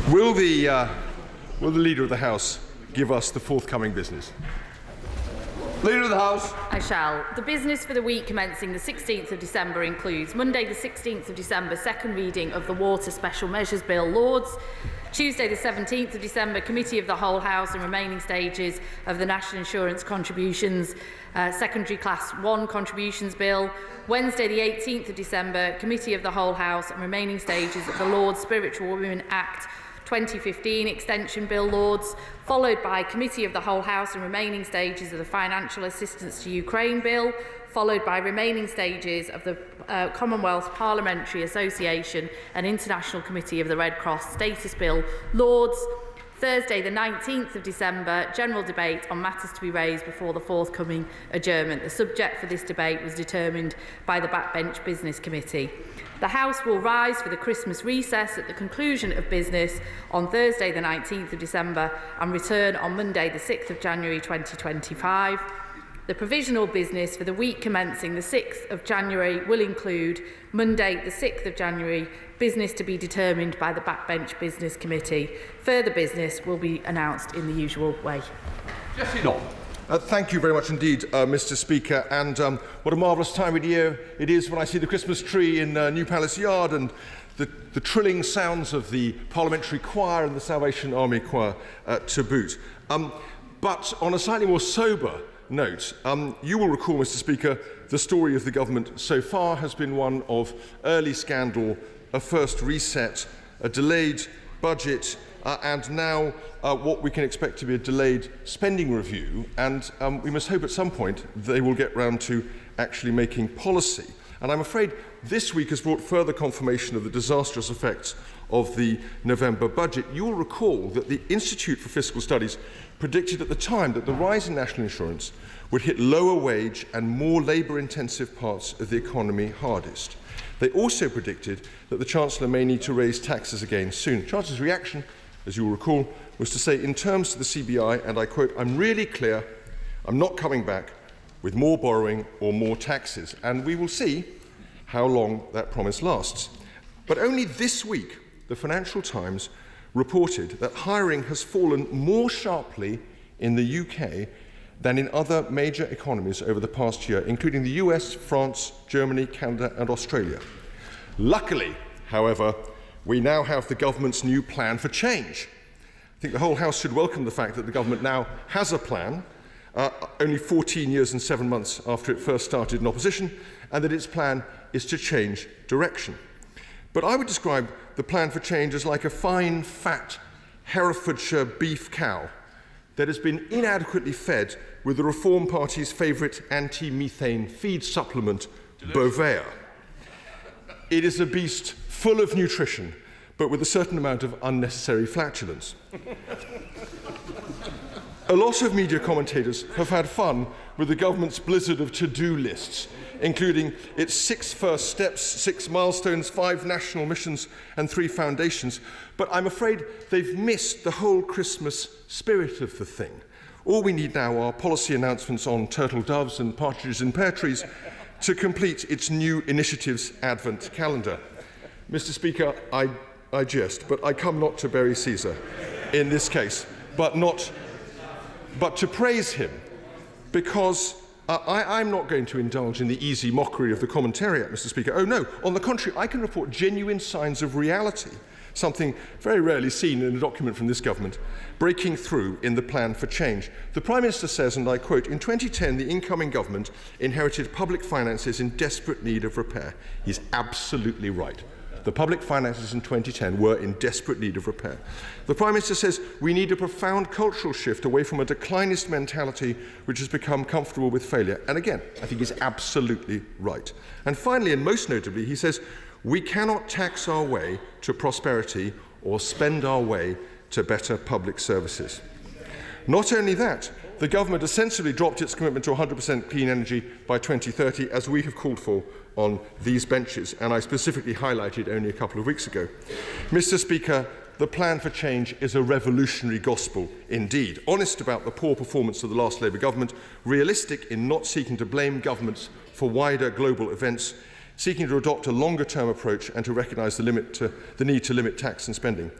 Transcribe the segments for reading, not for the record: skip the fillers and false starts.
Will the Leader of the House give us the forthcoming business? Leader of the House. I shall. The business for the week commencing the 16th of December includes Monday the 16th of December, second reading of the Water Special Measures Bill, Lords. Tuesday the 17th of December, Committee of the Whole House and remaining stages of the National Insurance Contributions Secondary Class 1 Contributions Bill. Wednesday the 18th of December, Committee of the Whole House and remaining stages of the Lords Spiritual Women Act 2015 Extension Bill, Lords, followed by Committee of the Whole House and remaining stages of the Financial Assistance to Ukraine Bill, followed by remaining stages of the Commonwealth Parliamentary Association and International Committee of the Red Cross Status Bill, Lords. Thursday the 19th of December, general debate on matters to be raised before the forthcoming adjournment. The subject for this debate was determined by the Backbench Business Committee. The House will rise for the Christmas recess at the conclusion of business on Thursday the 19th of December and return on Monday the 6th of January 2025. The provisional business for the week commencing the 6th of January will include Monday the 6th of January, business to be determined by the Backbench Business Committee. Further business will be announced in the usual way. Thank you very much indeed, Mr. Speaker. And what a marvellous time of year it is when I see the Christmas tree in New Palace Yard and the trilling sounds of the Parliamentary Choir and the Salvation Army Choir to boot. But on a slightly more sober note, you will recall, Mr. Speaker, the story of the government so far has been one of early scandal, a first reset, a delayed budget, and now what we can expect to be a delayed spending review. And we must hope at some point they will get round to actually making policy. And I'm afraid this week has brought further confirmation of the disastrous effects of the November budget. You will recall that the Institute for Fiscal Studies predicted at the time that the rise in national insurance would hit lower wage and more labour-intensive parts of the economy hardest. They also predicted that the Chancellor may need to raise taxes again soon. The Chancellor's reaction, as you will recall, was to say in terms to the CBI, and I quote, "I'm really clear, I'm not coming back with more borrowing or more taxes." And we will see how long that promise lasts. But only this week, the Financial Times reported that hiring has fallen more sharply in the UK than in other major economies over the past year, including the US, France, Germany, Canada and Australia. Luckily, however, we now have the government's new plan for change. I think the whole House should welcome the fact that the government now has a plan, only 14 years and 7 months after it first started in opposition, and that its plan is to change direction. But I would describe the plan for change as like a fine, fat Herefordshire beef cow that has been inadequately fed with the Reform Party's favourite anti-methane feed supplement, Bovea. It is a beast full of nutrition, but with a certain amount of unnecessary flatulence. A lot of media commentators have had fun with the government's blizzard of to-do lists, including its 6 first steps, 6 milestones, 5 national missions and 3 foundations. But I'm afraid they've missed the whole Christmas spirit of the thing. All we need now are policy announcements on turtle doves and partridges in pear trees to complete its new initiatives Advent calendar. Mr. Speaker, I jest, but I come not to bury Caesar in this case, but to praise him, because I'm not going to indulge in the easy mockery of the commentariat, Mr. Speaker. Oh no, on the contrary, I can report genuine signs of reality, something very rarely seen in a document from this government, breaking through in the plan for change. The Prime Minister says, and I quote, "In 2010, the incoming government inherited public finances in desperate need of repair." He's absolutely right. The public finances in 2010 were in desperate need of repair. The Prime Minister says we need a profound cultural shift away from a declinist mentality which has become comfortable with failure. And again, I think he's absolutely right. And finally, and most notably, he says we cannot tax our way to prosperity or spend our way to better public services. Not only that, the government has sensibly dropped its commitment to 100% clean energy by 2030, as we have called for on these benches, and I specifically highlighted only a couple of weeks ago. Mr. Speaker, the plan for change is a revolutionary gospel indeed, honest about the poor performance of the last Labour government, realistic in not seeking to blame governments for wider global events, seeking to adopt a longer-term approach and to recognise the need to limit tax and spending.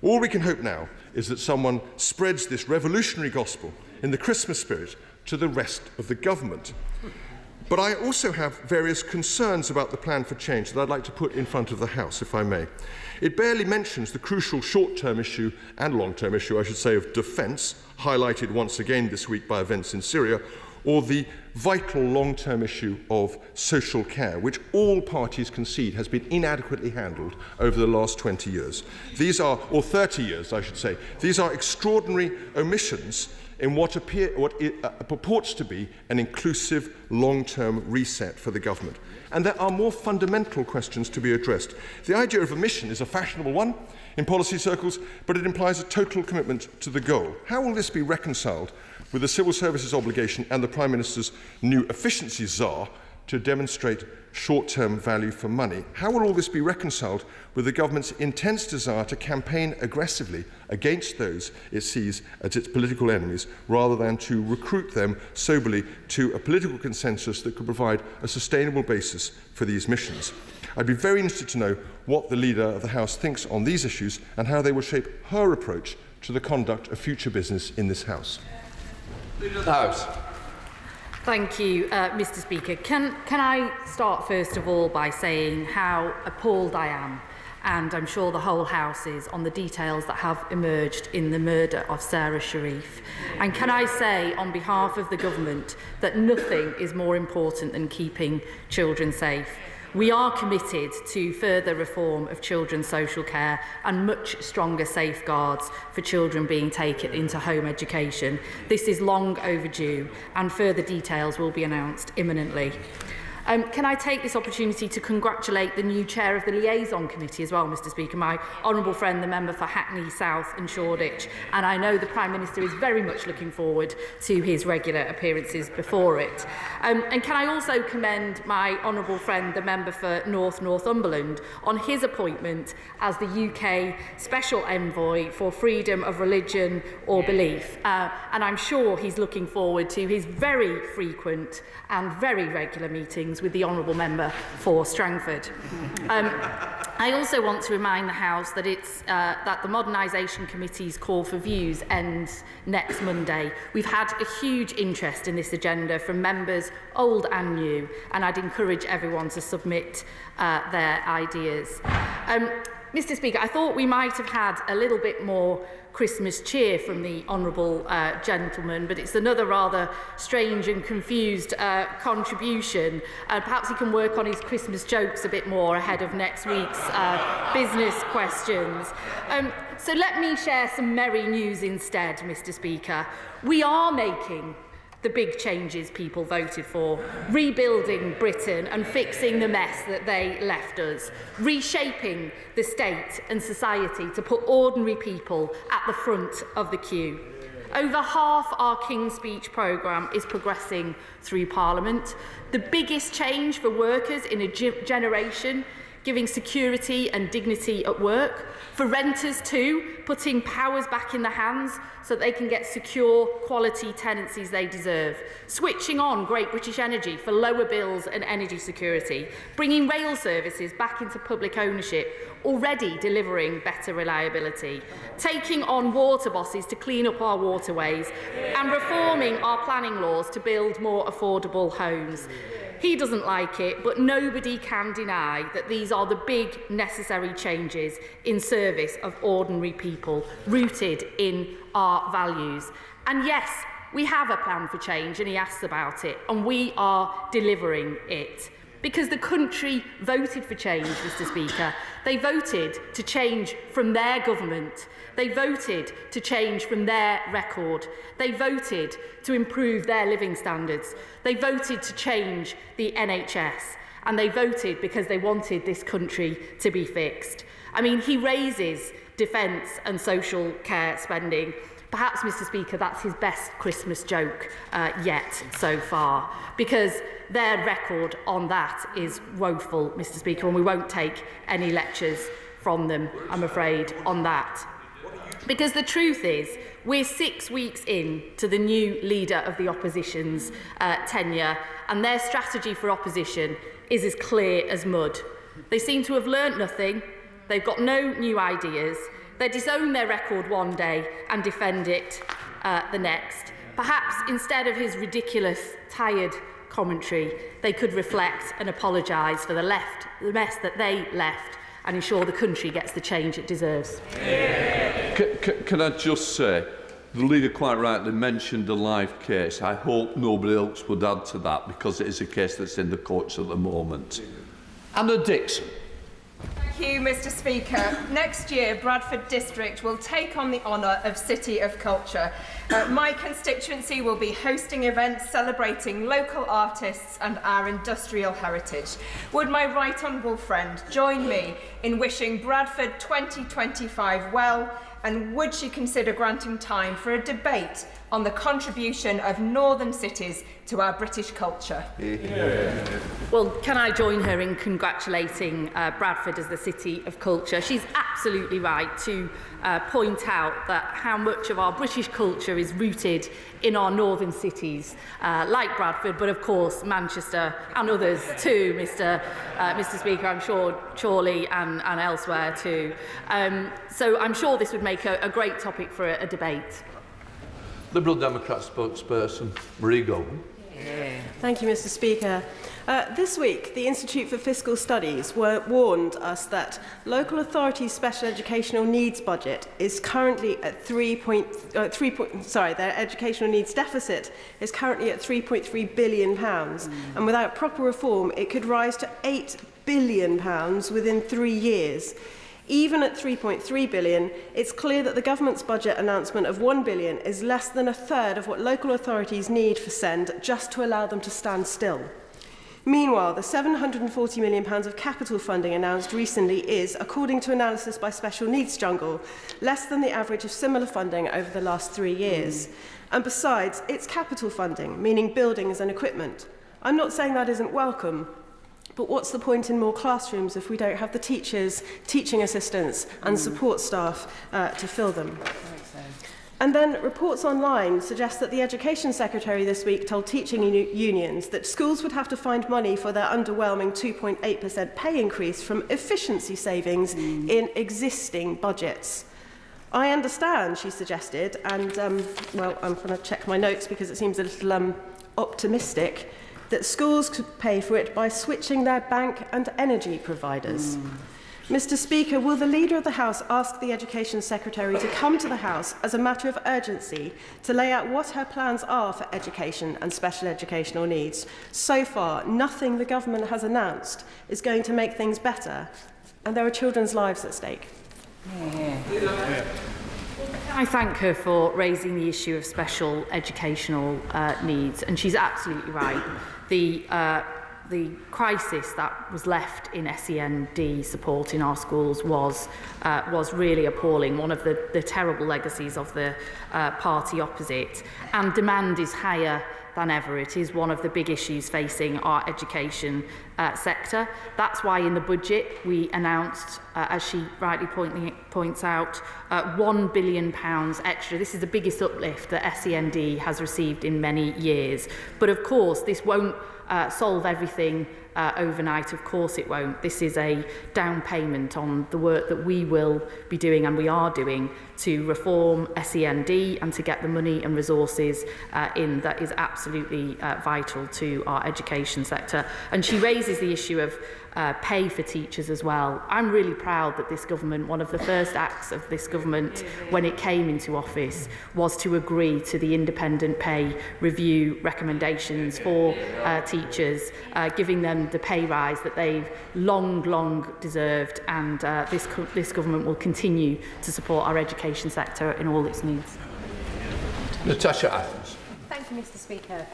All we can hope now is that someone spreads this revolutionary gospel in the Christmas spirit to the rest of the government. But I also have various concerns about the plan for change that I'd like to put in front of the House, if I may. It barely mentions the crucial short-term issue and long-term issue, I should say, of defence, highlighted once again this week by events in Syria, or the vital long-term issue of social care, which all parties concede has been inadequately handled over the last 20 years. These are, or 30 years, I should say, these are extraordinary omissions in what purports to be an inclusive long-term reset for the government. And there are more fundamental questions to be addressed. The idea of omission is a fashionable one in policy circles, but it implies a total commitment to the goal. How will this be reconciled with the Civil Services obligation and the Prime Minister's new efficiency czar to demonstrate short-term value for money? How will all this be reconciled with the government's intense desire to campaign aggressively against those it sees as its political enemies, rather than to recruit them soberly to a political consensus that could provide a sustainable basis for these missions? I'd be very interested to know what the Leader of the House thinks on these issues and how they will shape her approach to the conduct of future business in this House. Leader of the House. Thank you, Mr. Speaker. Can I start first of all by saying how appalled I am, and I'm sure the whole House is, on the details that have emerged in the murder of Sarah Sharif. And can I say on behalf of the government that nothing is more important than keeping children safe. We are committed to further reform of children's social care and much stronger safeguards for children being taken into home education. This is long overdue, and further details will be announced imminently. Can I take this opportunity to congratulate the new chair of the Liaison Committee as well, Mr. Speaker, my honourable friend, the member for Hackney South and Shoreditch, and I know the Prime Minister is very much looking forward to his regular appearances before it. And can I also commend my honourable friend, the member for North Northumberland, on his appointment as the UK Special Envoy for Freedom of Religion or Belief, and I'm sure he's looking forward to his very frequent and very regular meetings with the honourable member for Strangford. I also want to remind the House that that the Modernisation Committee's call for views ends next Monday. We've had a huge interest in this agenda from members old and new, and I'd encourage everyone to submit their ideas. Mr. Speaker, I thought we might have had a little bit more Christmas cheer from the honourable gentleman, but it's another rather strange and confused contribution. Perhaps he can work on his Christmas jokes a bit more ahead of next week's business questions. So let me share some merry news instead, Mr. Speaker. We are making the big changes people voted for, rebuilding Britain and fixing the mess that they left us, reshaping the state and society to put ordinary people at the front of the queue. Over half our King's Speech programme is progressing through Parliament. The biggest change for workers in a generation, giving security and dignity at work. For renters too, putting powers back in the hands so that they can get secure, quality tenancies they deserve. Switching on Great British Energy for lower bills and energy security. Bringing rail services back into public ownership, already delivering better reliability. Taking on water bosses to clean up our waterways. And reforming our planning laws to build more affordable homes. He doesn't like it, but nobody can deny that these are the big necessary changes in service of ordinary people, rooted in our values. And yes, we have a plan for change, and he asks about it, and we are delivering it. Because the country voted for change, Mr. Speaker. They voted to change from their government. They voted to change from their record. They voted to improve their living standards. They voted to change the NHS. And they voted because they wanted this country to be fixed. I mean, he raises defence and social care spending. Perhaps, Mr. Speaker, that's his best Christmas joke yet so far, because their record on that is woeful, Mr. Speaker, and we won't take any lectures from them, I'm afraid, on that. Because the truth is, we're 6 weeks in to the new leader of the opposition's tenure, and their strategy for opposition is as clear as mud. They seem to have learnt nothing, they've got no new ideas, they disown their record one day and defend it the next. Perhaps instead of his ridiculous, tired commentary, they could reflect and apologise for the mess that they left and ensure the country gets the change it deserves. Can I just say, the leader quite rightly mentioned a live case. I hope nobody else would add to that, because it is a case that's in the courts at the moment. Anna Dixon. Thank you, Mr. Speaker. Next year, Bradford District will take on the honour of City of Culture. My constituency will be hosting events celebrating local artists and our industrial heritage. Would my right honourable friend join me in wishing Bradford 2025 well, and would she consider granting time for a debate on the contribution of northern cities to our British culture? Yeah. Well, can I join her in congratulating Bradford as the City of Culture? She's absolutely right to point out that how much of our British culture is rooted in our northern cities, like Bradford, but of course Manchester and others too, Mr. Speaker, I'm sure Chorley and elsewhere too. So I'm sure this would make a great topic for a debate. Liberal Democrat spokesperson, Marie Goldman. Thank you, Mr. Speaker. This week, the Institute for Fiscal Studies warned us that local authorities' special educational needs budget is currently at their educational needs deficit is currently at £3.3 billion, and without proper reform, it could rise to £8 billion within 3 years. Even at £3.3 billion, it's clear that the government's budget announcement of £1 billion is less than a third of what local authorities need for SEND just to allow them to stand still. Meanwhile, the £740 million of capital funding announced recently is, according to analysis by Special Needs Jungle, less than the average of similar funding over the last 3 years. And besides, it's capital funding, meaning buildings and equipment. I'm not saying that isn't welcome, but what's the point in more classrooms if we don't have the teachers, teaching assistants and support staff to fill them? And then reports online suggest that the Education Secretary this week told teaching unions that schools would have to find money for their underwhelming 2.8% pay increase from efficiency savings in existing budgets. I understand, she suggested, and well, I'm going to check my notes because it seems a little optimistic, that schools could pay for it by switching their bank and energy providers. Mr. Speaker, will the Leader of the House ask the Education Secretary to come to the House as a matter of urgency to lay out what her plans are for education and special educational needs? So far, nothing the government has announced is going to make things better, and there are children's lives at stake. I thank her for raising the issue of special educational needs, and she's absolutely right. The crisis that was left in SEND support in our schools was really appalling, one of the terrible legacies of the party opposite, and demand is higher than ever. It is one of the big issues facing our education sector. That's why in the budget we announced, as she rightly points out, £1 billion extra. This is the biggest uplift that SEND has received in many years. But of course, this won't solve everything overnight. Of course it won't. This is a down payment on the work that we will be doing and we are doing to reform SEND and to get the money and resources in that is absolutely vital to our education sector. And she raises the issue of pay for teachers as well. I'm really proud that this government, one of the first acts of this government when it came into office was to agree to the independent pay review recommendations for teachers, giving them the pay rise that they've long deserved, and this government will continue to support our education sector in all its needs. Natasha Athens. Thank you, Mr. Speaker.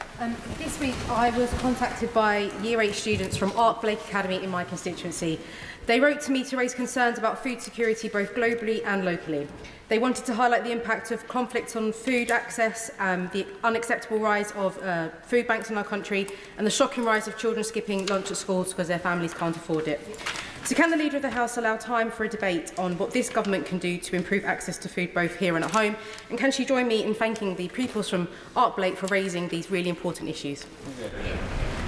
This week I was contacted by Year 8 students from Ark Blake Academy in my constituency. They wrote to me to raise concerns about food security both globally and locally. They wanted to highlight the impact of conflicts on food access, the unacceptable rise of food banks in our country, and the shocking rise of children skipping lunch at schools because their families can't afford it. So can the Leader of the House allow time for a debate on what this government can do to improve access to food both here and at home? And can she join me in thanking the pupils from Ark Blake for raising these really important issues?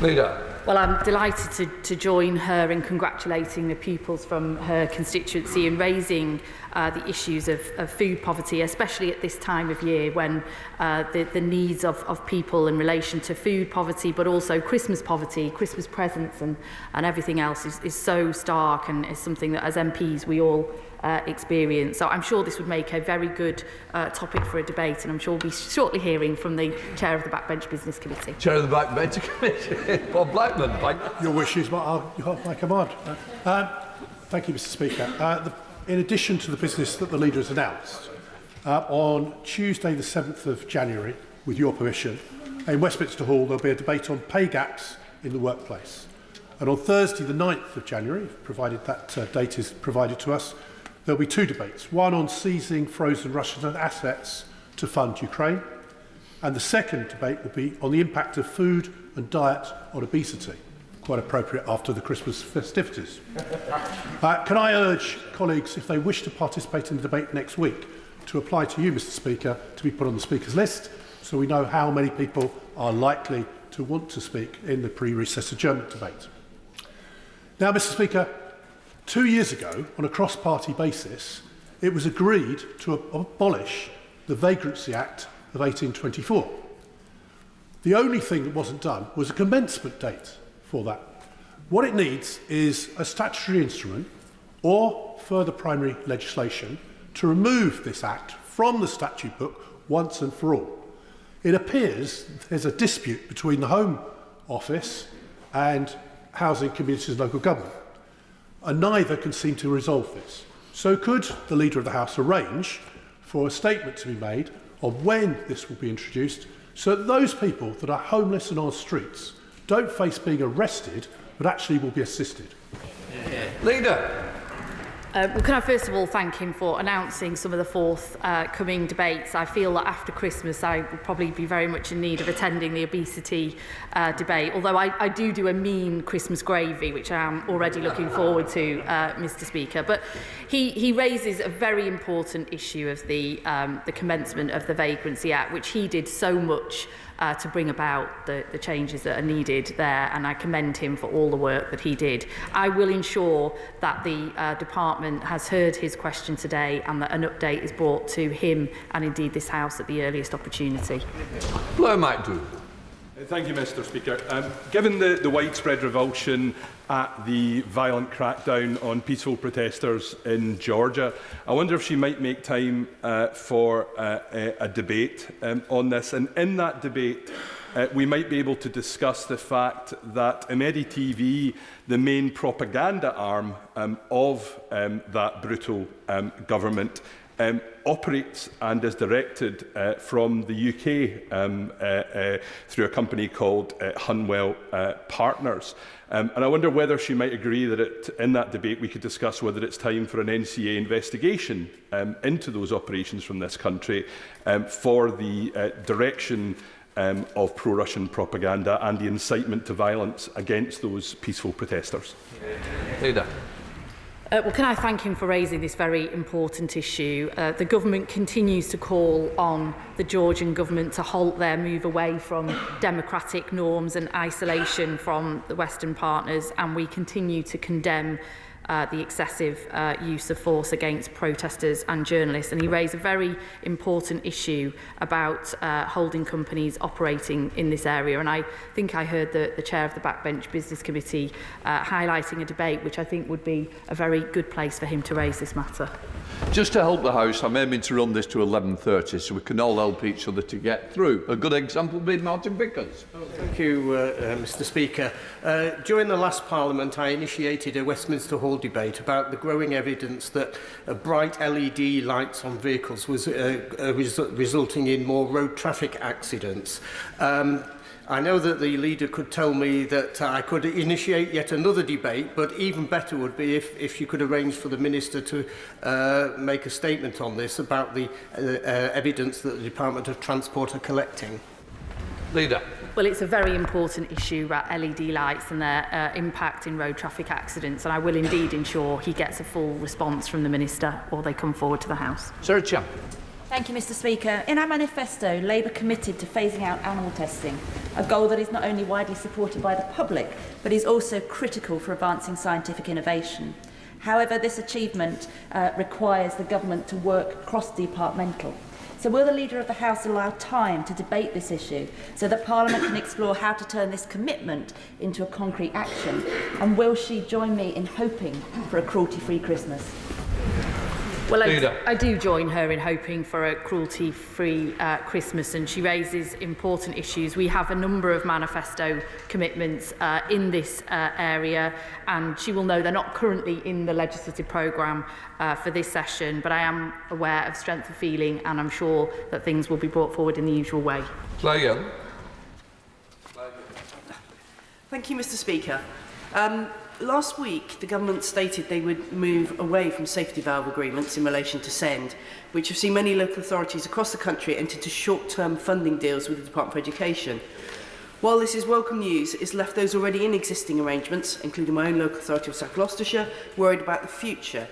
Leader. Well, I'm delighted to join her in congratulating the pupils from her constituency in raising the issues of food poverty, especially at this time of year when the needs of people in relation to food poverty, but also Christmas poverty, Christmas presents and everything else is so stark, and is something that as MPs we all experience. So I'm sure this would make a very good topic for a debate, and I'm sure we'll be shortly hearing from the Chair of the Backbench Business Committee. Chair of the Backbench Committee, Bob Blackman. Your wish is my command. Thank you, Mr. Speaker. In addition to the business that the Leader has announced, on Tuesday the 7th of January, with your permission, in Westminster Hall there'll be a debate on pay gaps in the workplace. And on Thursday the 9th of January, provided that date is provided to us, there'll be two debates, one on seizing frozen Russian assets to fund Ukraine, and the second debate will be on the impact of food and diet on obesity, quite appropriate after the Christmas festivities. Can I urge colleagues, if they wish to participate in the debate next week, to apply to you, Mr. Speaker, to be put on the Speaker's list, so we know how many people are likely to want to speak in the pre-recess adjournment debate. Now, Mr. Speaker, 2 years ago, on a cross-party basis, it was agreed to abolish the Vagrancy Act of 1824. The only thing that wasn't done was a commencement date for that. What it needs is a statutory instrument or further primary legislation to remove this act from the statute book once and for all. It appears there's a dispute between the Home Office and Housing, Communities and Local Government, and neither can seem to resolve this. So could the Leader of the House arrange for a statement to be made on when this will be introduced, so that those people that are homeless and on streets don't face being arrested, but actually will be assisted? Leader. Well, can I first of all thank him for announcing some of the forthcoming debates. I feel that after Christmas I will probably be very much in need of attending the obesity debate, although I do a mean Christmas gravy, which I am already looking forward to, Mr. Speaker. But he raises a very important issue of the commencement of the Vagrancy Act, which he did so much to bring about the changes that are needed there, and I commend him for all the work that he did. I will ensure that the department has heard his question today and that an update is brought to him and indeed this House at the earliest opportunity. Blair might do. Thank you, Mr. Speaker. Given the widespread revulsion at the violent crackdown on peaceful protesters in Georgia, I wonder if she might make time for a debate on this. And in that debate, we might be able to discuss the fact that Imedi TV, the main propaganda arm of that brutal government, operates and is directed from the UK through a company called Hunwell Partners. And I wonder whether she might agree that in that debate we could discuss whether it's time for an NCA investigation into those operations from this country for the direction of pro-Russian propaganda and the incitement to violence against those peaceful protesters. Leader. Well, can I thank him for raising this very important issue. The government continues to call on the Georgian government to halt their move away from democratic norms and isolation from the Western partners, and we continue to condemn the excessive use of force against protesters and journalists. And he raised a very important issue about holding companies operating in this area. And I think I heard the Chair of the Backbench Business Committee highlighting a debate which I think would be a very good place for him to raise this matter. Just to help the House, I'm aiming to run this to 11:30 so we can all help each other to get through. A good example being Martin Vickers. Thank you, Mr. Speaker. During the last Parliament, I initiated a Westminster Hall debate about the growing evidence that bright LED lights on vehicles was resulting in more road traffic accidents. I know that the Leader could tell me that I could initiate yet another debate, but even better would be if you could arrange for the Minister to make a statement on this about the evidence that the Department of Transport are collecting. Leader. Well, it's a very important issue about LED lights and their impact in road traffic accidents, and I will indeed ensure he gets a full response from the Minister or they come forward to the House. Sarah Champ. Thank you, Mr. Speaker. In our manifesto, Labour committed to phasing out animal testing, a goal that is not only widely supported by the public, but is also critical for advancing scientific innovation. However, this achievement requires the government to work cross-departmental. So will the Leader of the House allow time to debate this issue so that Parliament can explore how to turn this commitment into a concrete action? And will she join me in hoping for a cruelty-free Christmas? Well, I do join her in hoping for a cruelty-free Christmas, and she raises important issues. We have a number of manifesto commitments in this area, and she will know they're not currently in the legislative programme for this session, but I am aware of strength of feeling, and I'm sure that things will be brought forward in the usual way. Claire. Thank you, Mr. Speaker. Last week, the government stated they would move away from safety valve agreements in relation to SEND, which have seen many local authorities across the country enter into short-term funding deals with the Department for Education. While this is welcome news, it's left those already in existing arrangements, including my own local authority of South Gloucestershire, worried about the future.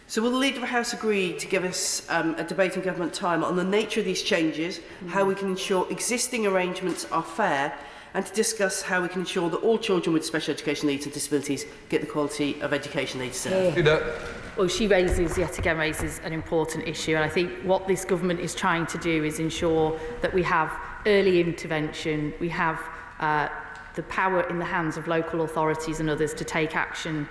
So will the Leader of the House agree to give us a debate in government time on the nature of these changes, how we can ensure existing arrangements are fair, and to discuss how we can ensure that all children with special education needs and disabilities get the quality of education they deserve? Well, she yet again raises an important issue, and I think what this government is trying to do is ensure that we have early intervention, we have the power in the hands of local authorities and others to take action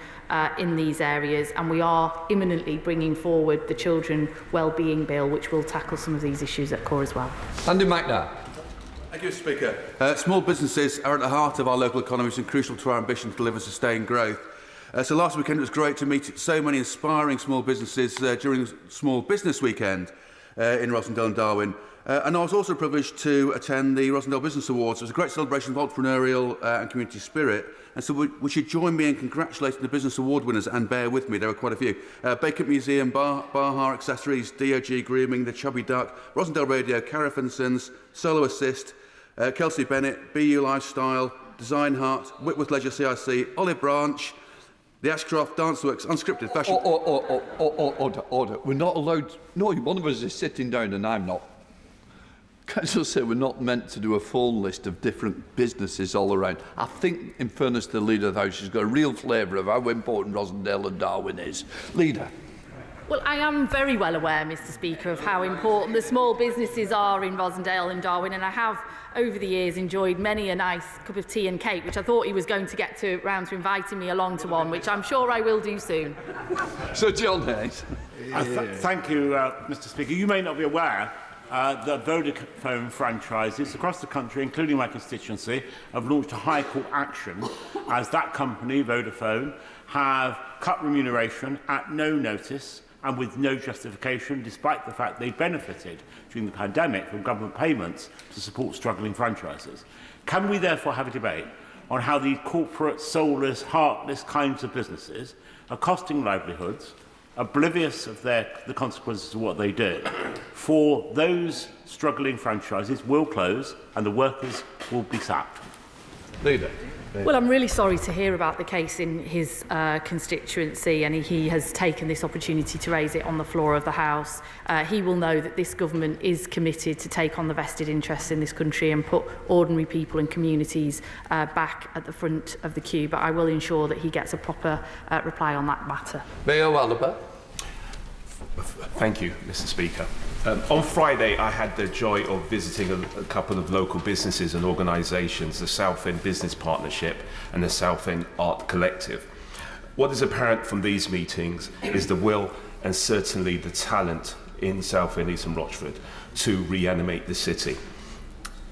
in these areas, and we are imminently bringing forward the Children Wellbeing Bill, which will tackle some of these issues at core as well. Andy McNair. Thank you, Speaker. Small businesses are at the heart of our local economies and crucial to our ambition to deliver sustained growth. So last weekend it was great to meet so many inspiring small businesses during Small Business Weekend in Rossendale and Darwin. And I was also privileged to attend the Rossendale Business Awards. It was a great celebration of entrepreneurial and community spirit. And so we should join me in congratulating the Business Award winners, and bear with me, there were quite a few. Bacon Museum, Baha Accessories, DOG Grooming, The Chubby Duck, Rossendale Radio, Carafansons, Solo Assist, Kelsey Bennett, BU Lifestyle, Design Heart, Whitworth Leisure CIC, Olive Branch, the Ashcroft Danceworks, Unscripted Fashion... Order. We're not allowed... No, one of us is sitting down and I'm not. Can I just say we're not meant to do a phone list of different businesses all around. I think, in fairness to the Leader of the House, she's got a real flavour of how important Rossendale and Darwin is. Leader. Well, I am very well aware, Mr. Speaker, of how important the small businesses are in Rossendale and Darwin, and I have, over the years, enjoyed many a nice cup of tea and cake, which I thought he was going to get round to inviting me along to one, which I'm sure I will do soon. Sir John Hayes. Thank you, Mr. Speaker. You may not be aware that Vodafone franchises across the country, including my constituency, have launched a High Court action as that company, Vodafone, have cut remuneration at no notice and with no justification, despite the fact they benefited during the pandemic from government payments to support struggling franchises. Can we therefore have a debate on how these corporate, soulless, heartless kinds of businesses are costing livelihoods, oblivious of the consequences of what they do, for those struggling franchises will close and the workers will be sacked? Leader. Well, I'm really sorry to hear about the case in his constituency, and he has taken this opportunity to raise it on the floor of the House. He will know that this government is committed to take on the vested interests in this country and put ordinary people and communities back at the front of the queue, but I will ensure that he gets a proper reply on that matter. Mayor Wallaper. Thank you, Mr. Speaker. On Friday, I had the joy of visiting a couple of local businesses and organisations, the Southend Business Partnership and the Southend Art Collective. What is apparent from these meetings is the will and certainly the talent in Southend, East and Rochford to reanimate the city.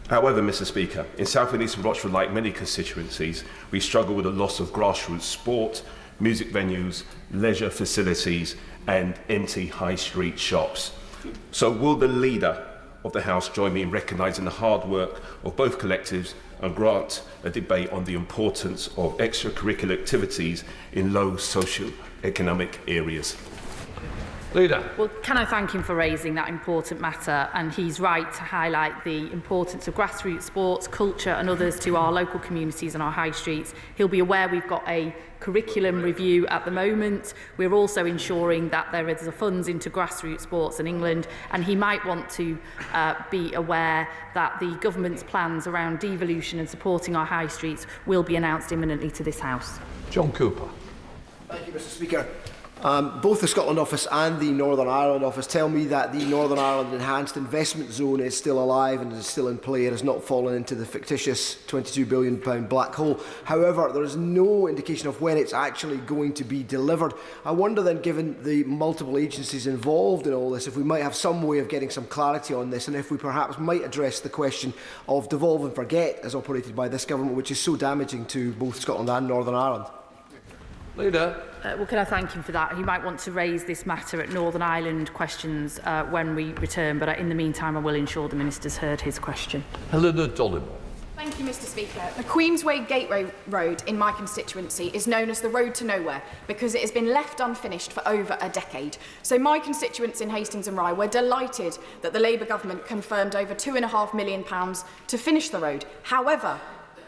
However, Mr. Speaker, in Southend, East and Rochford, like many constituencies, we struggle with the loss of grassroots sport, music venues, leisure facilities and empty high street shops. So will the Leader of the House join me in recognising the hard work of both collectives and grant a debate on the importance of extracurricular activities in low socio-economic areas? Leader. Well, can I thank him for raising that important matter? And he's right to highlight the importance of grassroots sports, culture and others to our local communities and our high streets. He'll be aware we've got a curriculum review at the moment. We're also ensuring that there is funds into grassroots sports in England, and he might want to be aware that the government's plans around devolution and supporting our high streets will be announced imminently to this House. John Cooper. Thank you, Mr. Speaker. Both the Scotland Office and the Northern Ireland Office tell me that the Northern Ireland Enhanced Investment Zone is still alive and is still in play and has not fallen into the fictitious £22 billion black hole. However, there is no indication of when it's actually going to be delivered. I wonder then, given the multiple agencies involved in all this, if we might have some way of getting some clarity on this, and if we perhaps might address the question of devolve and forget as operated by this government, which is so damaging to both Scotland and Northern Ireland. Leader. Well, can I thank him for that? He might want to raise this matter at Northern Ireland questions when we return, but in the meantime I will ensure the Minister's heard his question. Helena Dollymore. Thank you, Mr. Speaker. The Queensway Gateway Road in my constituency is known as the Road to Nowhere because it has been left unfinished for over a decade. So my constituents in Hastings and Rye were delighted that the Labour government confirmed over £2.5 million to finish the road. However,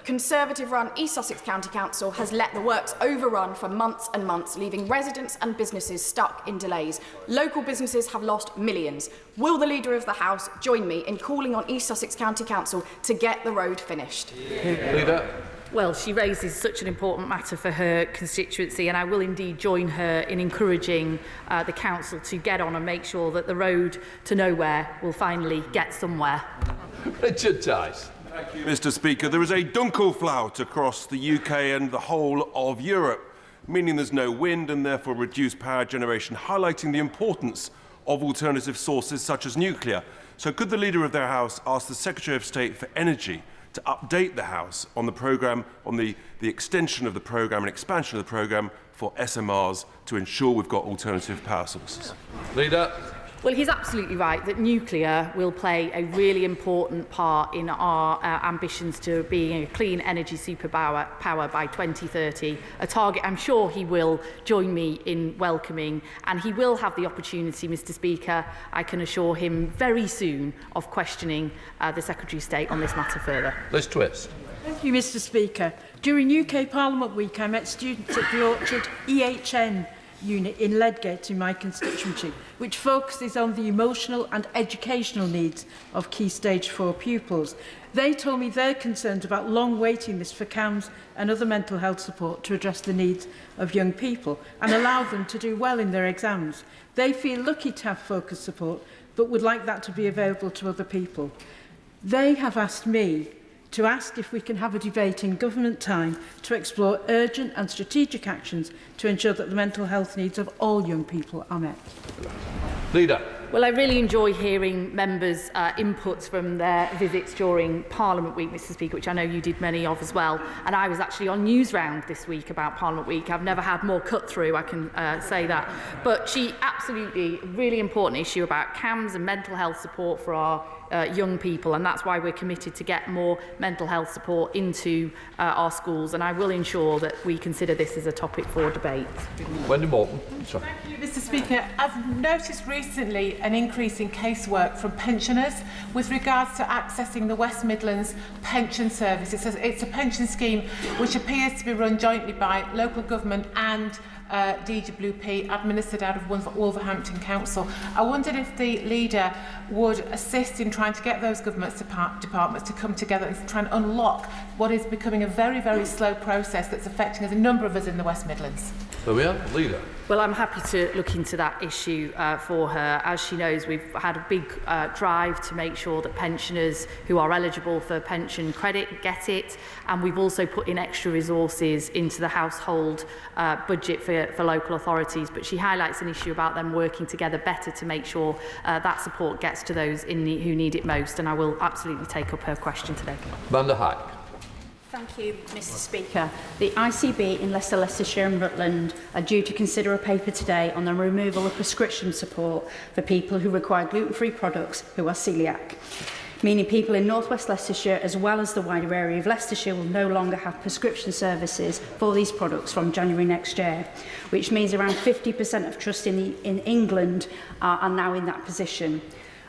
Conservative-run East Sussex County Council has let the works overrun for months and months, leaving residents and businesses stuck in delays. Local businesses have lost millions. Will the Leader of the House join me in calling on East Sussex County Council to get the road finished? Leader. Well, she raises such an important matter for her constituency, and I will indeed join her in encouraging the council to get on and make sure that the road to nowhere will finally get somewhere. Richard Tice. Thank you, Mr. Speaker. There is a Dunkelflaut across the UK and the whole of Europe, meaning there's no wind and therefore reduced power generation, highlighting the importance of alternative sources such as nuclear. So could the Leader of their House ask the Secretary of State for Energy to update the House on the programme, on the extension of the programme and expansion of the programme for SMRs to ensure we've got alternative power sources? Leader. Well, he's absolutely right that nuclear will play a really important part in our ambitions to being a clean energy superpower by 2030, a target I'm sure he will join me in welcoming, and he will have the opportunity, Mr. Speaker, I can assure him very soon, of questioning the Secretary of State on this matter further. Liz Twist. Thank you, Mr. Speaker. During UK Parliament Week, I met students at the Orchard EHN unit in Ledgate in my constituency, which focuses on the emotional and educational needs of Key Stage 4 pupils. They told me they're concerned about long waiting lists for CAMS and other mental health support to address the needs of young people and allow them to do well in their exams. They feel lucky to have focused support, but would like that to be available to other people. They have asked me to ask if we can have a debate in government time to explore urgent and strategic actions to ensure that the mental health needs of all young people are met. Leader. Well, I really enjoy hearing members' inputs from their visits during Parliament Week, Mr. Speaker, which I know you did many of as well. And I was actually on News Round this week about Parliament Week. I've never had more cut through, I can say that. But she absolutely, really important issue about CAMS and mental health support for our young people, and that's why we're committed to get more mental health support into our schools, and I will ensure that we consider this as a topic for debate. Wendy Morton. Thank you, Mr. Speaker. I've noticed recently an increase in casework from pensioners with regards to accessing the West Midlands Pension Service. It's a pension scheme which appears to be run jointly by local government and DWP, administered out of Wolverhampton Council. I wondered if the Leader would assist in trying to get those government departments to come together and try and unlock what is becoming a very, very slow process that's affecting a number of us in the West Midlands. There we are. Leader. Well, I'm happy to look into that issue for her. As she knows, we've had a big drive to make sure that pensioners who are eligible for pension credit get it, and we've also put in extra resources into the household budget for local authorities. But she highlights an issue about them working together better to make sure that support gets to those who need it most, and I will absolutely take up her question today. Amanda Hack. Thank you, Mr. Speaker. The ICB in Leicester, Leicestershire and Rutland are due to consider a paper today on the removal of prescription support for people who require gluten-free products who are celiac. meaning people in North West Leicestershire as well as the wider area of Leicestershire will no longer have prescription services for these products from January next year, which means around 50% of trusts in England are now in that position.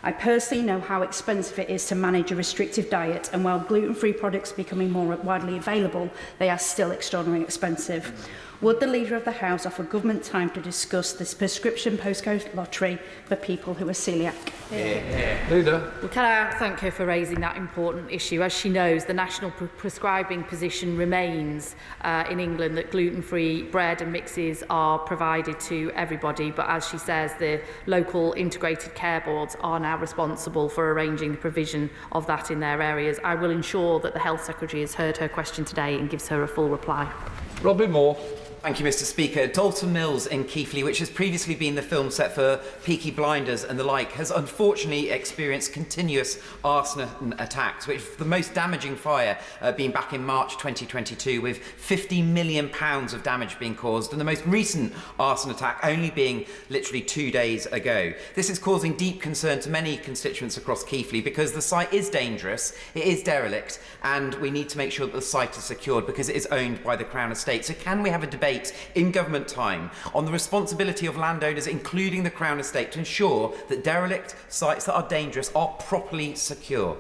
I personally know how expensive it is to manage a restrictive diet, and while gluten-free products are becoming more widely available, they are still extraordinarily expensive. Would the Leader of the House offer government time to discuss this prescription postcode lottery for people who are celiac? Leader. Well, can I thank her for raising that important issue? As she knows, the national prescribing position remains in England that gluten-free bread and mixes are provided to everybody, but as she says, the local integrated care boards are now responsible for arranging the provision of that in their areas. I will ensure that the Health Secretary has heard her question today and gives her a full reply. Robbie Moore. Thank you, Mr. Speaker. Dalton Mills in Keighley, which has previously been the film set for Peaky Blinders and the like, has unfortunately experienced continuous arson attacks, which the most damaging fire being back in March 2022, with £50 million of damage being caused, and the most recent arson attack only being literally 2 days ago. This is causing deep concern to many constituents across Keighley because the site is dangerous, it is derelict, and we need to make sure that the site is secured because it is owned by the Crown Estate. So can we have a debate in government time on the responsibility of landowners, including the Crown Estate, to ensure that derelict sites that are dangerous are properly secure?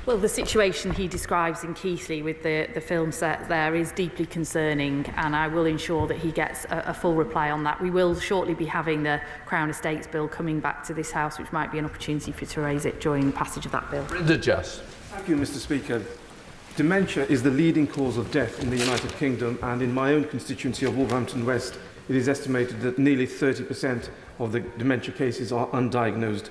Well, the situation he describes in Keighley with the film set there is deeply concerning, and I will ensure that he gets a full reply on that. We will shortly be having the Crown Estates Bill coming back to this House, which might be an opportunity for you to raise it during the passage of that bill. Thank you, Mr. Speaker. Dementia is the leading cause of death in the United Kingdom, and in my own constituency of Wolverhampton West, it is estimated that nearly 30% of the dementia cases are undiagnosed.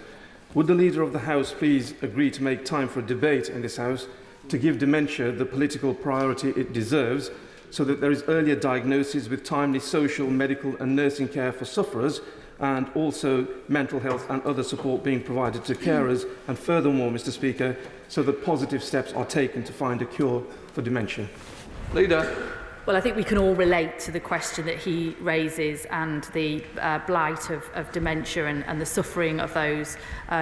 Would the Leader of the House please agree to make time for a debate in this House to give dementia the political priority it deserves, so that there is earlier diagnosis with timely social, medical and nursing care for sufferers, and also mental health and other support being provided to carers, and furthermore, Mr. Speaker, so that positive steps are taken to find a cure for dementia? Leader. Well, I think we can all relate to the question that he raises and the blight of dementia and the suffering of those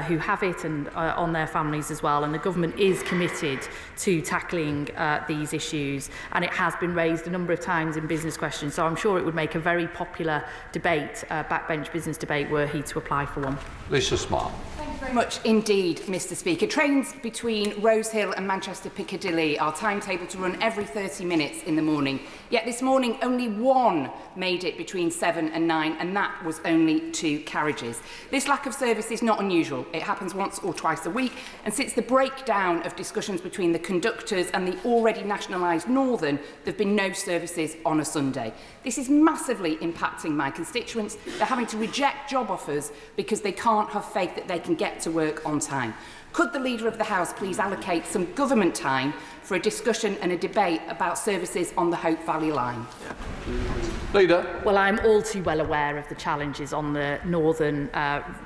who have it and on their families as well. And the government is committed to tackling these issues, and it has been raised a number of times in business questions. So I'm sure it would make a very popular debate, backbench business debate, were he to apply for one. Lisa Smart. Thank you very much indeed, Mr. Speaker. Trains between Rose Hill and Manchester Piccadilly are timetabled to run every 30 minutes in the morning. Yet this morning, only one made it between 7 and 9, and that was only 2 carriages. This lack of service is not unusual. It happens once or twice a week, and since the breakdown of discussions between the conductors and the already nationalised Northern, there have been no services on a Sunday. This is massively impacting my constituents. They're having to reject job offers because they can't have faith that they can get to work on time. Could the Leader of the House please allocate some government time for a discussion and a debate about services on the Hope Valley line? Leader. Well, I'm all too well aware of the challenges on the Northern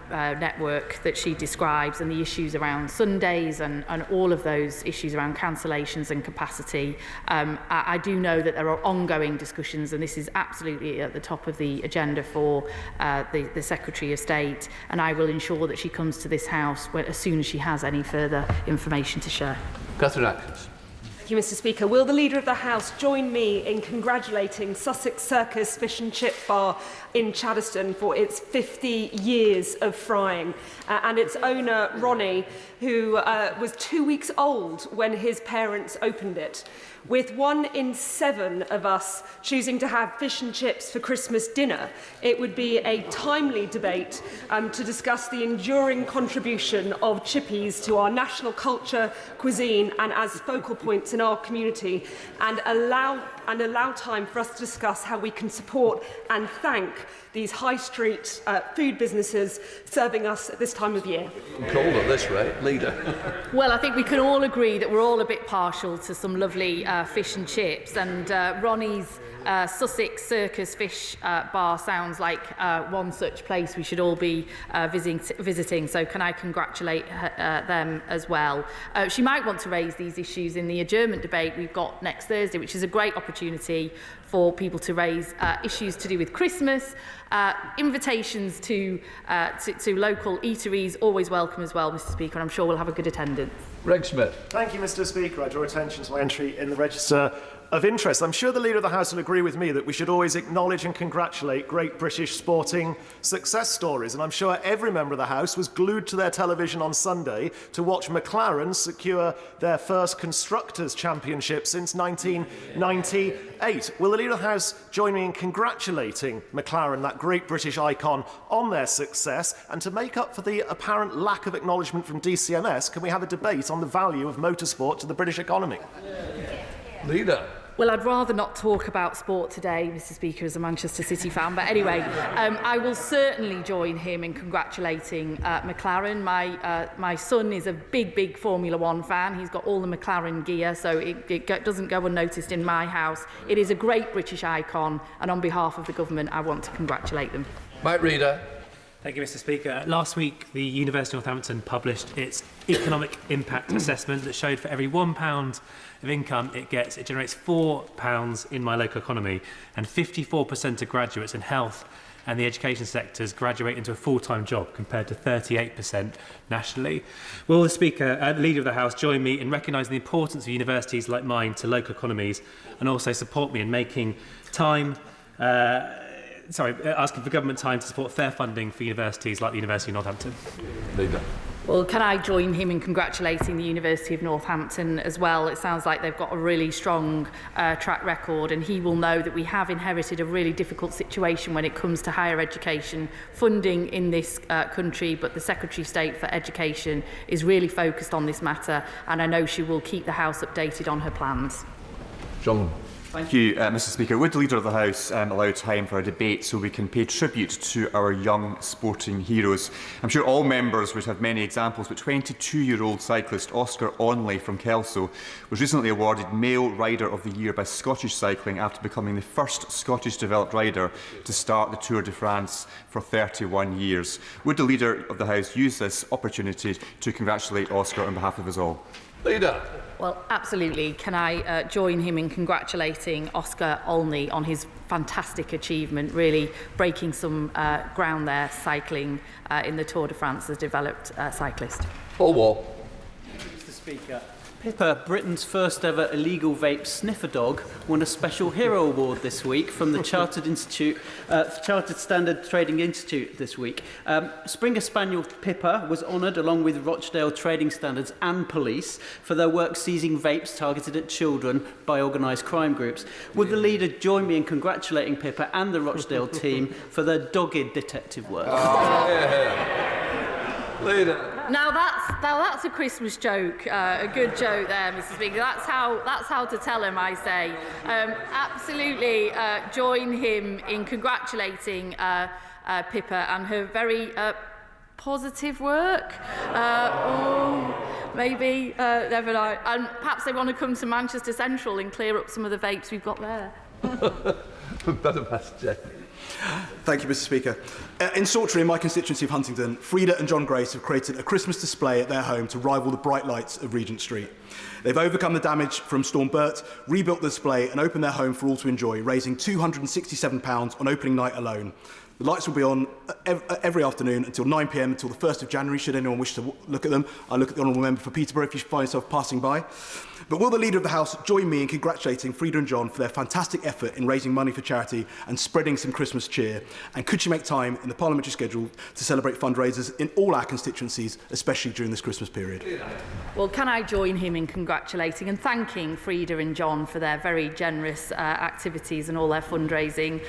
network that she describes, and the issues around Sundays and all of those issues around cancellations and capacity. I do know that there are ongoing discussions, and this is absolutely at the top of the agenda for the Secretary of State, and I will ensure that she comes to this House as soon as she has any further information to share. Catherine Atkins. Thank you, Mr. Speaker. Will the Leader of the House join me in congratulating Sussex Circus Fish and Chip Bar in Chaddeston for its 50 years of frying, and its owner, Ronnie, who was 2 weeks old when his parents opened it. With 1 in 7 of us choosing to have fish and chips for Christmas dinner, it would be a timely debate to discuss the enduring contribution of chippies to our national culture, cuisine and as focal points in our community, and allow time for us to discuss how we can support and thank these high street food businesses serving us at this time of year. Cold at this rate. Leader. Well, I think we can all agree that we're all a bit partial to some lovely fish and chips, and Ronnie's Sussex Circus Fish Bar sounds like one such place we should all be visiting, so can I congratulate them as well. She might want to raise these issues in the adjournment debate we've got next Thursday, which is a great opportunity opportunity for people to raise issues to do with Christmas. Invitations to local eateries, always welcome as well, Mr Speaker, and I'm sure we'll have a good attendance. Greg Smith. Thank you, Mr Speaker. I draw attention to my entry in the Register of Interest. I'm sure the Leader of the House will agree with me that we should always acknowledge and congratulate great British sporting success stories, and I'm sure every member of the House was glued to their television on Sunday to watch McLaren secure their first Constructors' Championship since 1998. Will the Leader of the House join me in congratulating McLaren, that great British icon, on their success? And to make up for the apparent lack of acknowledgement from DCMS, can we have a debate on the value of motorsport to the British economy? Leader. Well, I'd rather not talk about sport today, Mr Speaker, as a Manchester City fan. But anyway, I will certainly join him in congratulating McLaren. My son is a big Formula One fan. He's got all the McLaren gear, so it doesn't go unnoticed in my house. It is a great British icon, and on behalf of the government, I want to congratulate them. Mike Reader. Thank you, Mr Speaker. Last week, the University of Northampton published its economic impact assessment that showed for every £1 of income it gets, it generates £4 in my local economy, and 54% of graduates in health and the education sectors graduate into a full-time job compared to 38% nationally. Will the Speaker, the Leader of the House, join me in recognising the importance of universities like mine to local economies, and also support me in making time asking for government time to support fair funding for universities like the University of Northampton? Leader. Well, can I join him in congratulating the University of Northampton as well? It sounds like they've got a really strong track record, and he will know that we have inherited a really difficult situation when it comes to higher education funding in this country, but the Secretary of State for Education is really focused on this matter, and I know she will keep the House updated on her plans. John. Thank you, Mr Speaker. Would the Leader of the House allow time for a debate so we can pay tribute to our young sporting heroes? I'm sure all members would have many examples, but 22-year-old cyclist Oscar Onley from Kelso was recently awarded Male Rider of the Year by Scottish Cycling after becoming the first Scottish-developed rider to start the Tour de France for 31 years. Would the Leader of the House use this opportunity to congratulate Oscar on behalf of us all? Leader. Well, absolutely. Can I join him in congratulating Oscar Olney on his fantastic achievement, really breaking some ground there, cycling in the Tour de France as a developed cyclist. Paul Wall. Mr Speaker, Pippa, Britain's first ever illegal vape sniffer dog, won a Special Hero Award this week from the Chartered Standard Trading Institute this week. Springer Spaniel Pippa was honoured along with Rochdale Trading Standards and police for their work seizing vapes targeted at children by organised crime groups. Would the Leader join me in congratulating Pippa and the Rochdale team for their dogged detective work? Leader. Now that's a Christmas joke, a good joke there, Mr Speaker. That's how to tell him, I say. Absolutely join him in congratulating Pippa and her very positive work. Maybe, never know. And perhaps they want to come to Manchester Central and clear up some of the vapes we've got there. Better message. Thank you, Mr Speaker. In Saltry, in my constituency of Huntingdon, Frida and John Grace have created a Christmas display at their home to rival the bright lights of Regent Street. They've overcome the damage from Storm Bert, rebuilt the display and opened their home for all to enjoy, raising £267 on opening night alone. The lights will be on every afternoon until 9 p.m. until the 1st of January, should anyone wish to look at them. I look at the Honourable Member for Peterborough if you find yourself passing by. But will the Leader of the House join me in congratulating Frida and John for their fantastic effort in raising money for charity and spreading some Christmas cheer? And could she make time in the parliamentary schedule to celebrate fundraisers in all our constituencies, especially during this Christmas period? Well, can I join him in congratulating and thanking Frida and John for their very generous activities and all their fundraising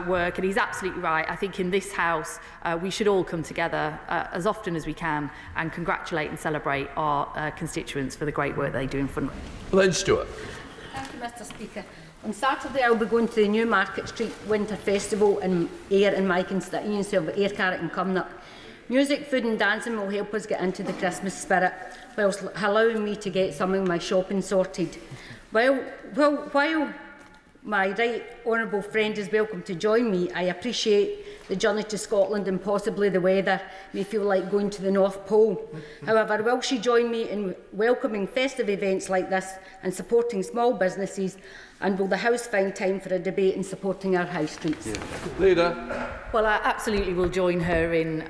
work? And he's absolutely right. I think in this House we should all come together as often as we can and congratulate and celebrate our constituents for the great work they do in fundraising. Lynn Stewart. Thank you, Mr Speaker. On Saturday I'll be going to the Newmarket Street Winter Festival in Ayr in my constituency of Ayr, Carrick and Cumnock. Music, food and dancing will help us get into the Christmas spirit, whilst allowing me to get some of my shopping sorted. While my right honourable friend is welcome to join me, I appreciate the journey to Scotland and possibly the weather may feel like going to the North Pole. However, will she join me in welcoming festive events like this and supporting small businesses? And will the House find time for a debate in supporting our high streets? Leader. Well, I absolutely will join her in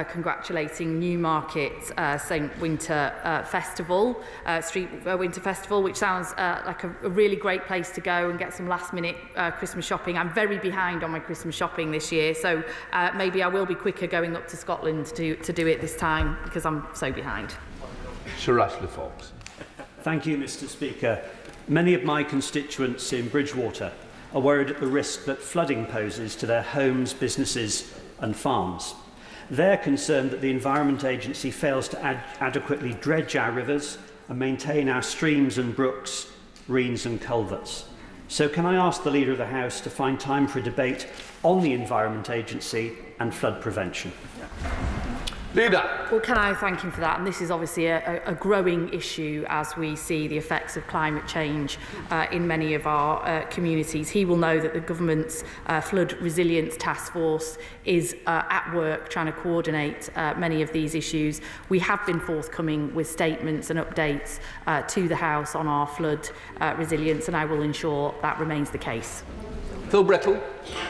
congratulating Newmarket St Winter Festival, Street Winter Festival, which sounds like a really great place to go and get some last-minute Christmas shopping. I'm very behind on my Christmas shopping this year, so maybe I will be quicker going up to Scotland to do it this time because I'm so behind. Sir Ashley Fox. Thank you, Mr. Speaker. Many of my constituents in Bridgwater are worried at the risk that flooding poses to their homes, businesses and farms. They're concerned that the Environment Agency fails to adequately dredge our rivers and maintain our streams and brooks, reens and culverts. So can I ask the Leader of the House to find time for a debate on the Environment Agency and flood prevention? Leader. Well, can I thank him for that? And this is obviously a growing issue as we see the effects of climate change in many of our communities. He will know that the government's flood resilience task force is at work trying to coordinate many of these issues. We have been forthcoming with statements and updates to the House on our flood resilience, and I will ensure that remains the case. Phil Brettle.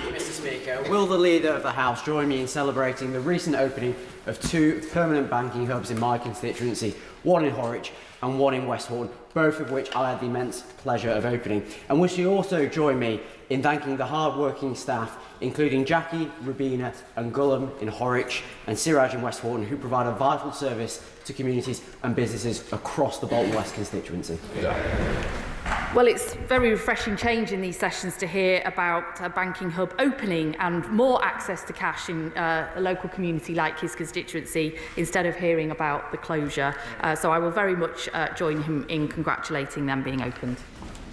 Mr. Speaker, will the Leader of the House join me in celebrating the recent opening of 2 permanent banking hubs in my constituency, one in Horwich and one in West Horton, both of which I had the immense pleasure of opening? And will she also join me in thanking the hard-working staff, including Jackie, Rubina and Gullum in Horwich and Siraj in West Horton, who provide a vital service to communities and businesses across the Bolton West constituency? Well, it's very refreshing change in these sessions to hear about a banking hub opening and more access to cash in a local community like his constituency, instead of hearing about the closure. So I will very much join him in congratulating them being opened.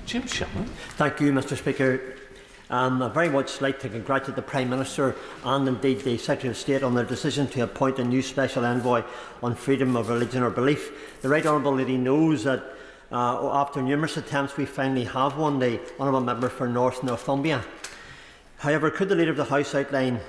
Jim Shannon. Thank you, Mr. Speaker. I'd very much like to congratulate the Prime Minister and indeed the Secretary of State on their decision to appoint a new Special Envoy on freedom of religion or belief. The Right Honourable Lady knows that after numerous attempts we finally have one, the Honourable Member for North Northumbria. However, could the Leader of the House outline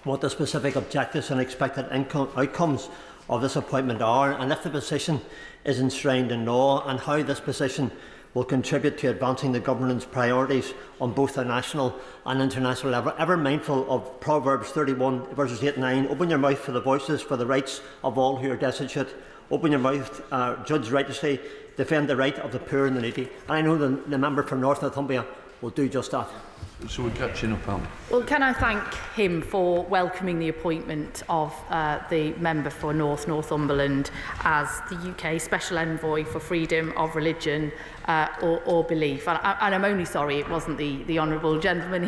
what the specific objectives and expected outcomes of this appointment are, and if the position is enshrined in law, and how this position will contribute to advancing the government's priorities on both a national and international level, ever mindful of Proverbs 31 verses 8 and 9, open your mouth for the voices, for the rights of all who are destitute, open your mouth, judge righteously, defend the right of the poor and the needy. And I know the member from North Northumbria will do just that. So we're catching up on. Well, can I thank him for welcoming the appointment of the member for North Northumberland as the UK Special Envoy for freedom of religion or belief. And I'm only sorry it wasn't the honourable gentleman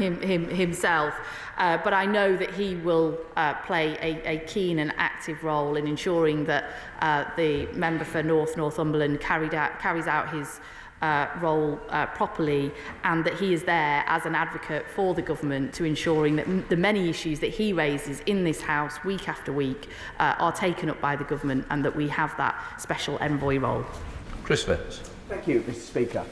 himself. But I know that he will play a keen and active role in ensuring that the member for North Northumberland carries out his role properly, and that he is there as an advocate for the government to ensuring that the many issues that he raises in this House week after week are taken up by the government, and that we have that special envoy role. Chris Vance. Thank you, Mr. Speaker.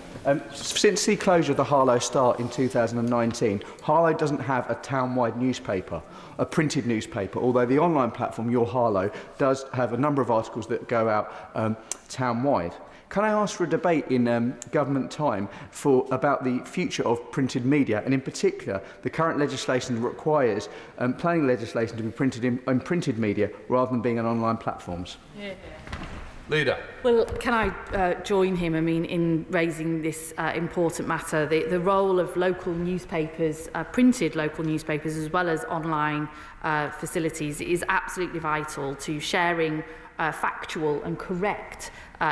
Since the closure of the Harlow Star in 2019, Harlow doesn't have a town-wide newspaper, a printed newspaper, although the online platform, Your Harlow, does have a number of articles that go out town-wide. Can I ask for a debate in government time about the future of printed media, and in particular the current legislation that requires planning legislation to be printed in printed media rather than being on online platforms? Yeah. Leader. Well, can I join him, in raising this important matter? The role of local newspapers, printed local newspapers, as well as online facilities, is absolutely vital to sharing factual and correct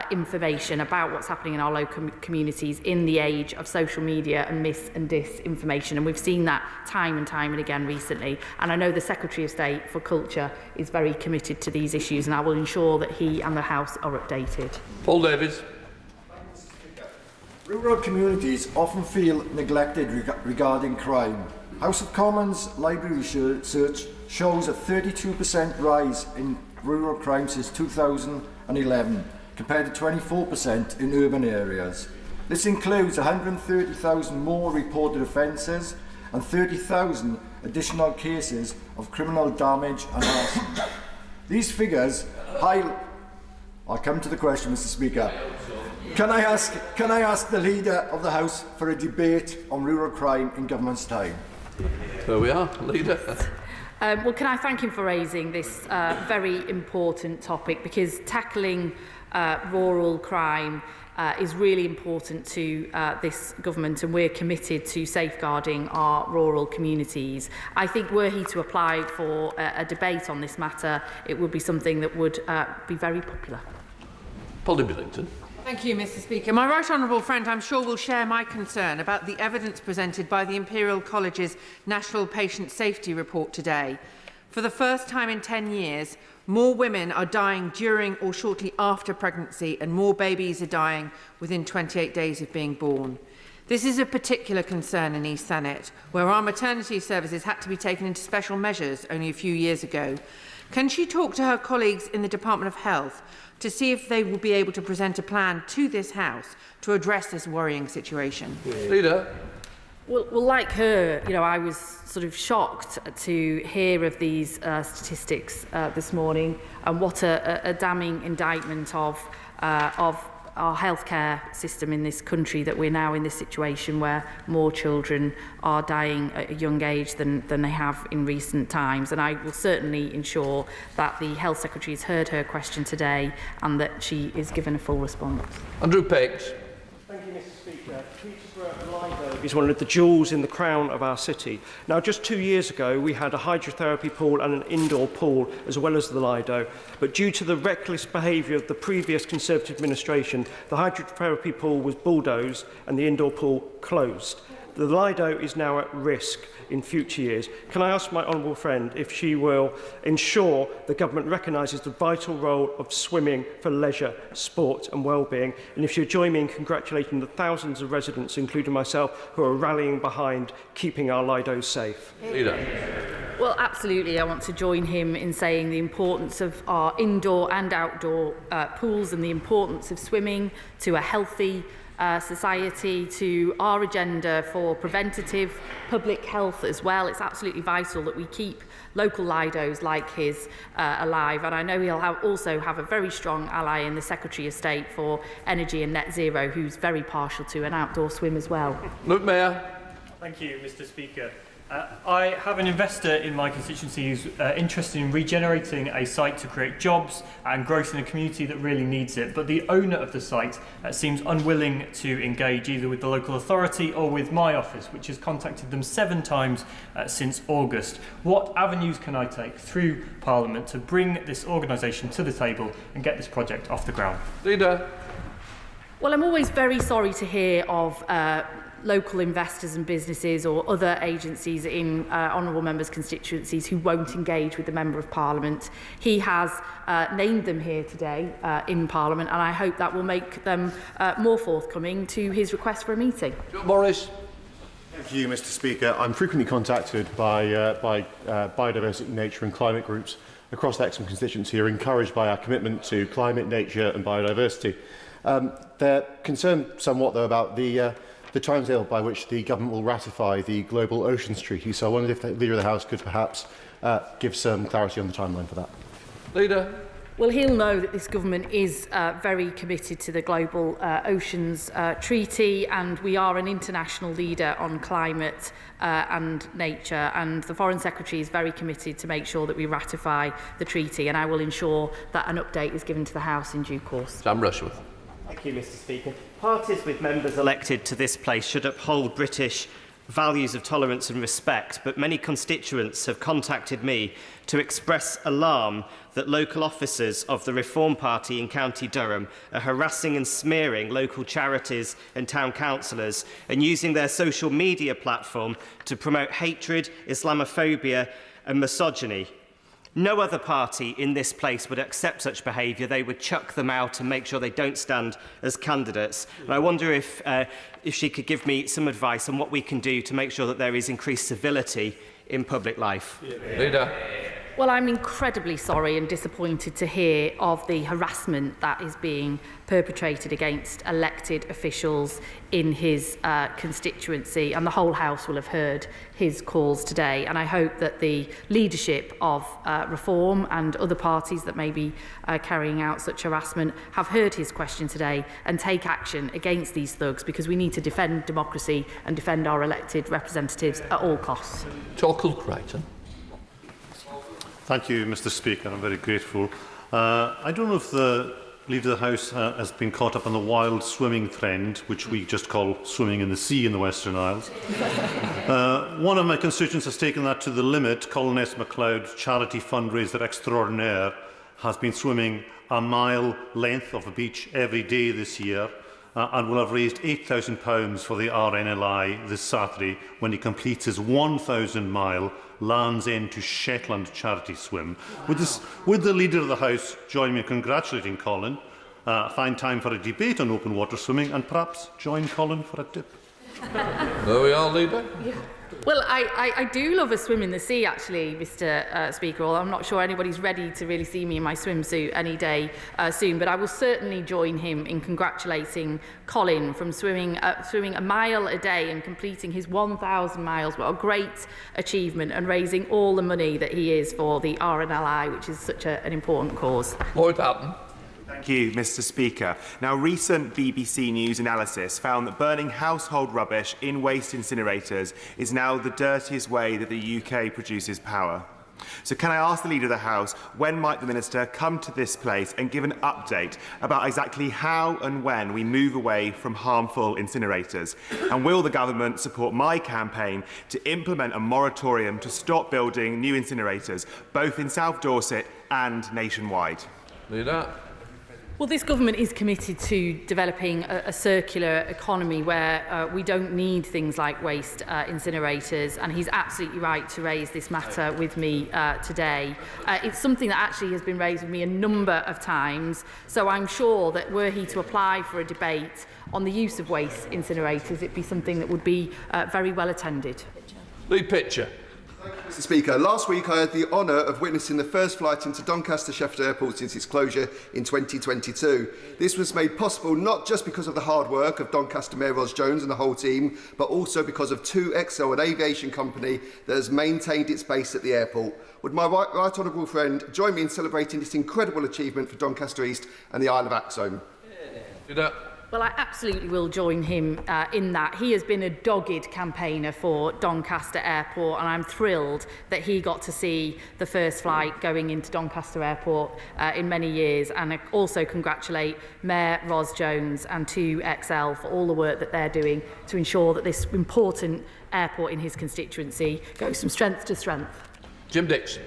information about what's happening in our local communities in the age of social media and mis and disinformation. And we've seen that time and again recently. And I know the Secretary of State for Culture is very committed to these issues, and I will ensure that he and the House are updated. Paul Davies. Rural communities often feel neglected regarding crime. House of Commons Library research shows a 32% rise in rural crime since 2011, compared to 24% in urban areas. This includes 130,000 more reported offences and 30,000 additional cases of criminal damage and arson. These figures I'll come to the question, Mr. Speaker. Can I ask the Leader of the House for a debate on rural crime in government's time? There we are, Leader. Well, can I thank him for raising this very important topic, because tackling rural crime is really important to this government, and we're committed to safeguarding our rural communities. I think were he to apply for a debate on this matter, it would be something that would be very popular. Polly Billington. Thank you, Mr. Speaker. My right honourable friend, I'm sure, will share my concern about the evidence presented by the Imperial College's National Patient Safety Report today. For the first time in 10 years, more women are dying during or shortly after pregnancy, and more babies are dying within 28 days of being born. This is a particular concern in East Thanet, where our maternity services had to be taken into special measures only a few years ago. Can she talk to her colleagues in the Department of Health to see if they will be able to present a plan to this House to address this worrying situation? Leader. Well, like her, I was sort of shocked to hear of these statistics this morning, and what a damning indictment of our healthcare system in this country, that we're now in this situation where more children are dying at a young age than they have in recent times. And I will certainly ensure that the Health Secretary has heard her question today and that she is given a full response. Andrew Pex. Thank you, Mr. Speaker. Peterborough Lido is one of the jewels in the crown of our city. Now, just 2 years ago, we had a hydrotherapy pool and an indoor pool, as well as the Lido. But due to the reckless behaviour of the previous Conservative administration, the hydrotherapy pool was bulldozed and the indoor pool closed. The Lido is now at risk in future years. Can I ask my honourable friend if she will ensure the government recognises the vital role of swimming for leisure, sport and well-being, and if she'll join me in congratulating the thousands of residents, including myself, who are rallying behind keeping our Lidos safe? Leader. Well, absolutely. I want to join him in saying the importance of our indoor and outdoor pools, and the importance of swimming to a healthy society, to our agenda for preventative public health as well. It's absolutely vital that we keep local Lidos like his alive, and I know he'll also have a very strong ally in the Secretary of State for Energy and Net Zero, who's very partial to an outdoor swim as well. Look, Mayor. Thank you, Mr. Speaker. I have an investor in my constituency who's interested in regenerating a site to create jobs and growth in a community that really needs it. But the owner of the site seems unwilling to engage either with the local authority or with my office, which has contacted them 7 times since August. What avenues can I take through Parliament to bring this organisation to the table and get this project off the ground? Leader. Well, I'm always very sorry to hear of local investors and businesses or other agencies in honourable members' constituencies who won't engage with the Member of Parliament. He has named them here today in Parliament, and I hope that will make them more forthcoming to his request for a meeting. Morris. Thank you, Mr. Speaker. I'm frequently contacted by biodiversity, nature and climate groups across the Exham constituency who are encouraged by our commitment to climate, nature and biodiversity. They're concerned somewhat, though, about the timescale by which the government will ratify the Global Oceans Treaty. So I wondered if the Leader of the House could perhaps give some clarity on the timeline for that. Leader. Well, he'll know that this government is very committed to the Global Oceans Treaty, and we are an international leader on climate and nature, and the Foreign Secretary is very committed to make sure that we ratify the treaty, and I will ensure that an update is given to the House in due course. Sam Rushworth. Thank you, Mr. Speaker. Parties with members elected to this place should uphold British values of tolerance and respect, but many constituents have contacted me to express alarm that local officers of the Reform Party in County Durham are harassing and smearing local charities and town councillors and using their social media platform to promote hatred, Islamophobia and misogyny. No other party in this place would accept such behaviour. They would chuck them out and make sure they don't stand as candidates. And I wonder if she could give me some advice on what we can do to make sure that there is increased civility in public life. Leader. Well, I'm incredibly sorry and disappointed to hear of the harassment that is being perpetrated against elected officials in his constituency, and the whole House will have heard his calls today. And I hope that the leadership of Reform and other parties that may be carrying out such harassment have heard his question today and take action against these thugs, because we need to defend democracy and defend our elected representatives at all costs. Crichton. Thank you, Mr. Speaker. I'm very grateful. I don't know if the Leader of the House has been caught up on the wild swimming trend, which we just call swimming in the sea in the Western Isles. One of my constituents has taken that to the limit. Colin S. MacLeod, charity fundraiser extraordinaire, has been swimming a mile length of a beach every day this year and will have raised £8,000 for the RNLI this Saturday when he completes his 1,000-mile Land's End to Shetland charity swim. Would the Leader of the House join me in congratulating Colin, find time for a debate on open water swimming, and perhaps join Colin for a dip? There we are, Leader. Yeah. Well, I do love a swim in the sea, actually, Mr. Speaker, although I'm not sure anybody's ready to really see me in my swimsuit any day soon, but I will certainly join him in congratulating Colin from swimming a mile a day and completing his 1,000 miles. What a great achievement, and raising all the money that he is for the RNLI, which is such an important cause. Lloyd Hatton. Thank you, Mr. Speaker. Now, recent BBC News analysis found that burning household rubbish in waste incinerators is now the dirtiest way that the UK produces power. So can I ask the Leader of the House, when might the Minister come to this place and give an update about exactly how and when we move away from harmful incinerators? And will the government support my campaign to implement a moratorium to stop building new incinerators, both in South Dorset and nationwide? Leader. Well, this government is committed to developing a circular economy where we don't need things like waste incinerators, and he's absolutely right to raise this matter with me today. It's something that actually has been raised with me a number of times, so I'm sure that were he to apply for a debate on the use of waste incinerators, it'd be something that would be very well attended. Lee Pitcher. Mr. Speaker, last week I had the honour of witnessing the first flight into Doncaster Sheffield Airport since its closure in 2022. This was made possible not just because of the hard work of Doncaster Mayor Ros Jones and the whole team, but also because of 2XL, an aviation company that has maintained its base at the airport. Would my right honourable friend join me in celebrating this incredible achievement for Doncaster East and the Isle of Axholme? Well, I absolutely will join him in that. He has been a dogged campaigner for Doncaster Airport, and I'm thrilled that he got to see the first flight going into Doncaster Airport in many years. And I also congratulate Mayor Ros Jones and 2XL for all the work that they're doing to ensure that this important airport in his constituency goes from strength to strength. Jim Dixon.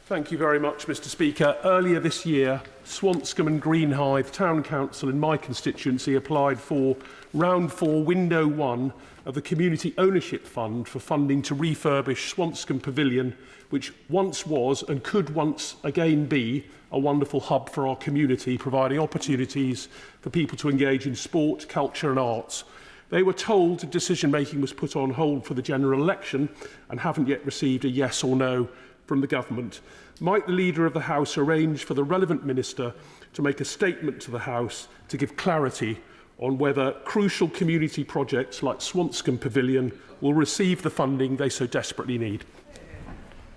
Thank you very much, Mr. Speaker. Earlier this year, Swanscombe and Greenhithe Town Council in my constituency applied for Round 4, Window 1 of the Community Ownership Fund for funding to refurbish Swanscombe Pavilion, which once was and could once again be a wonderful hub for our community, providing opportunities for people to engage in sport, culture and arts. They were told decision-making was put on hold for the general election and haven't yet received a yes or no from the government. Might the Leader of the House arrange for the relevant minister to make a statement to the House to give clarity on whether crucial community projects like Swanscombe Pavilion will receive the funding they so desperately need?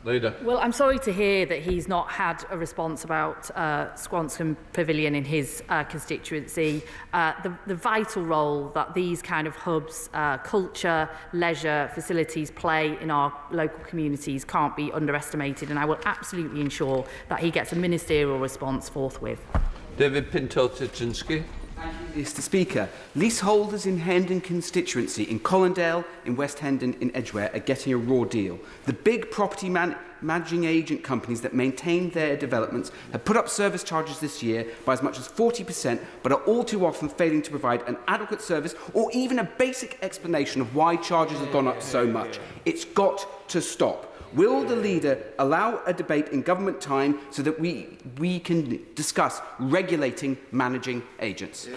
Leader. Well, I'm sorry to hear that he's not had a response about Swanscombe Pavilion in his constituency. The vital role that these kind of hubs, culture, leisure facilities play in our local communities can't be underestimated, and I will absolutely ensure that he gets a ministerial response forthwith. David Pinto-Tyczynski. Mr. Speaker, leaseholders in Hendon constituency, in Colindale, in West Hendon, in Edgware, are getting a raw deal. The big property managing agent companies that maintain their developments have put up service charges this year by as much as 40%, but are all too often failing to provide an adequate service or even a basic explanation of why charges have gone up so much. It's got to stop. Will the Leader allow a debate in government time so that we can discuss regulating managing agents?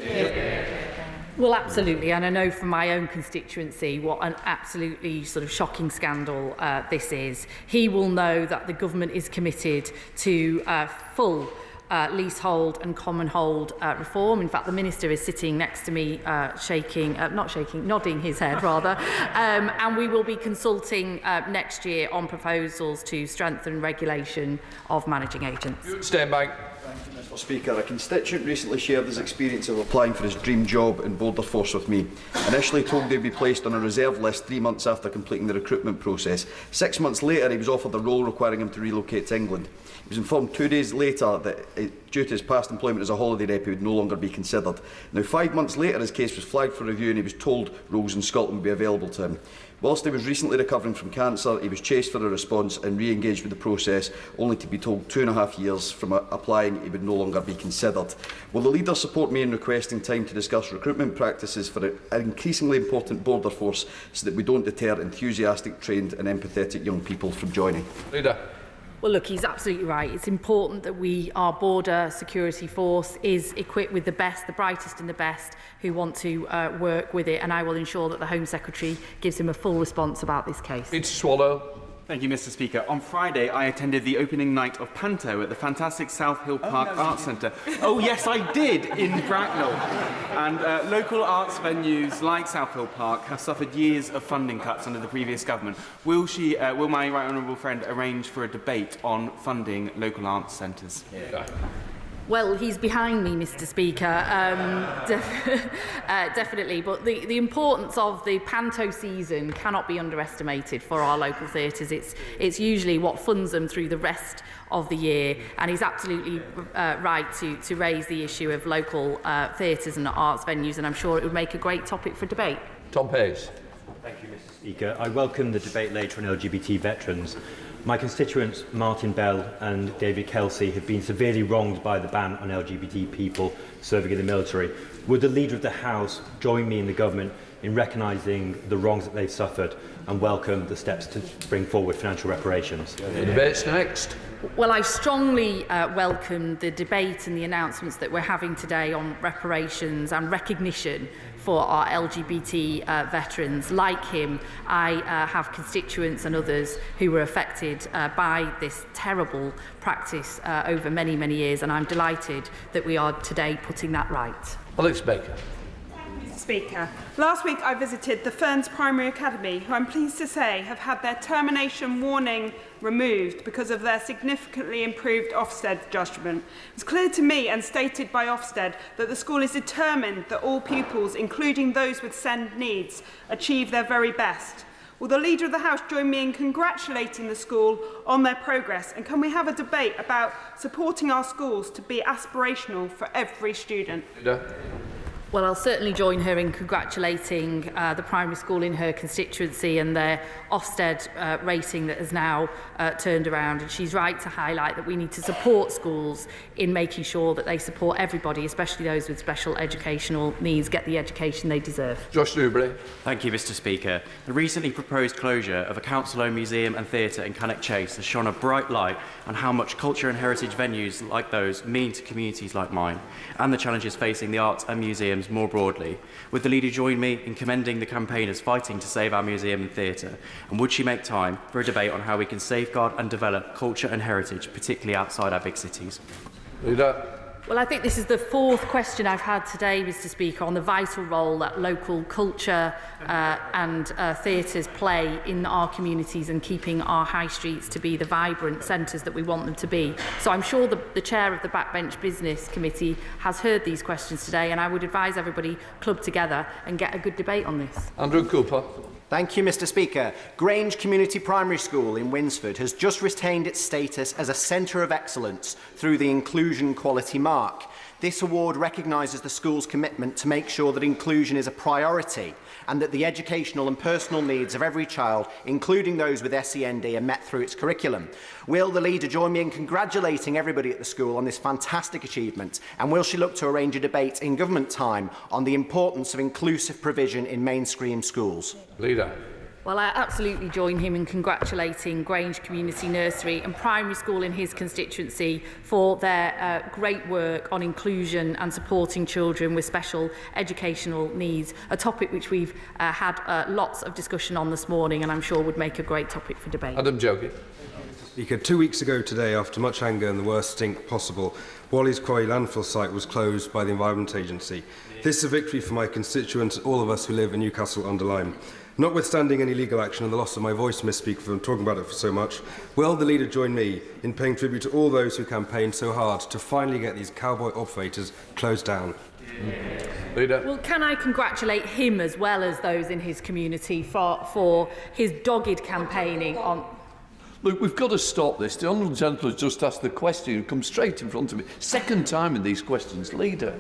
Well, absolutely, and I know from my own constituency what an absolutely sort of shocking scandal this is. He will know that the government is committed to full leasehold and common hold reform. In fact, the Minister is sitting next to me nodding his head rather, and we will be consulting next year on proposals to strengthen regulation of managing agents. Stand by. Thank you, Mr Speaker. A constituent recently shared his experience of applying for his dream job in Border Force with me. Initially told he'd be placed on a reserve list 3 months after completing the recruitment process. 6 months later, he was offered a role requiring him to relocate to England. He was informed 2 days later that, due to his past employment as a holiday rep, he would no longer be considered. Now, 5 months later, his case was flagged for review and he was told roles in Scotland would be available to him. Whilst he was recently recovering from cancer, he was chased for a response and re-engaged with the process, only to be told 2.5 years from applying he would no longer be considered. Will the leader support me in requesting time to discuss recruitment practices for an increasingly important border force so that we don't deter enthusiastic, trained and empathetic young people from joining? Leader. Well, look, he's absolutely right. It's important that our border security force is equipped with the best, the brightest and the best who want to work with it, and I will ensure that the Home Secretary gives him a full response about this case. It's Swallow. Thank you, Mr Speaker. On Friday, I attended the opening night of Panto at the fantastic South Hill Park Arts Centre. Oh, yes, I did, in Bracknell. And local arts venues like South Hill Park have suffered years of funding cuts under the previous government. Will my right honourable friend arrange for a debate on funding local arts centres? Yeah. Well, he's behind me, Mr Speaker, definitely. But the importance of the Panto season cannot be underestimated for our local theatres. It's usually what funds them through the rest of the year, and he's absolutely right to raise the issue of local theatres and arts venues, and I'm sure it would make a great topic for debate. Tom Hayes. Thank you, Mr Speaker. I welcome the debate later on LGBT veterans. My constituents, Martin Bell and David Kelsey, have been severely wronged by the ban on LGBT people serving in the military. Would the Leader of the House join me in the government in recognising the wrongs that they've suffered and welcome the steps to bring forward financial reparations? The debate's next. Well, I strongly welcome the debate and the announcements that we're having today on reparations and recognition for our LGBT veterans. Like him, I have constituents and others who were affected by this terrible practice over many, many years, and I'm delighted that we are today putting that right. Alex Baker. Speaker. Last week I visited the Ferns Primary Academy, who I'm pleased to say have had their termination warning removed because of their significantly improved Ofsted judgment. It was clear to me and stated by Ofsted that the school is determined that all pupils, including those with SEND needs, achieve their very best. Will the Leader of the House join me in congratulating the school on their progress, and can we have a debate about supporting our schools to be aspirational for every student? Leader. Well, I'll certainly join her in congratulating the primary school in her constituency and their Ofsted rating that has now turned around. And she's right to highlight that we need to support schools in making sure that they support everybody, especially those with special educational needs, get the education they deserve. Josh Newbury. Thank you, Mr Speaker. The recently proposed closure of a council-owned museum and theatre in Cannock Chase has shone a bright light on how much culture and heritage venues like those mean to communities like mine, and the challenges facing the arts and museums more broadly. Would the Leader join me in commending the campaigners fighting to save our museum and theatre? And would she make time for a debate on how we can safeguard and develop culture and heritage, particularly outside our big cities? Leader. Well, I think this is the fourth question I've had today, Mr Speaker, on the vital role that local culture and theatres play in our communities and keeping our high streets to be the vibrant centres that we want them to be. So I'm sure the chair of the Backbench Business Committee has heard these questions today, and I would advise everybody club together and get a good debate on this. Andrew Cooper. Thank you, Mr Speaker. Grange Community Primary School in Winsford has just retained its status as a centre of excellence through the Inclusion Quality Mark. This award recognises the school's commitment to make sure that inclusion is a priority and that the educational and personal needs of every child, including those with SEND, are met through its curriculum. Will the Leader join me in congratulating everybody at the school on this fantastic achievement? And will she look to arrange a debate in government time on the importance of inclusive provision in mainstream schools? Leader. Well, I absolutely join him in congratulating Grange Community Nursery and Primary School in his constituency for their great work on inclusion and supporting children with special educational needs, a topic which we've had lots of discussion on this morning and I'm sure would make a great topic for debate. Adam Jogi. Speaker, 2 weeks ago today, after much anger and the worst stink possible, Wally's Quarry landfill site was closed by the Environment Agency. This is a victory for my constituents and all of us who live in Newcastle-under-Lyme. Notwithstanding any legal action and the loss of my voice, Ms Speaker, for talking about it for so much, will the leader join me in paying tribute to all those who campaigned so hard to finally get these cowboy operators closed down? Leader. Well, can I congratulate him as well as those in his community for his dogged campaigning on... Look, we've got to stop this. The honourable gentleman has just asked the question and come straight in front of me. Second time in these questions. Leader.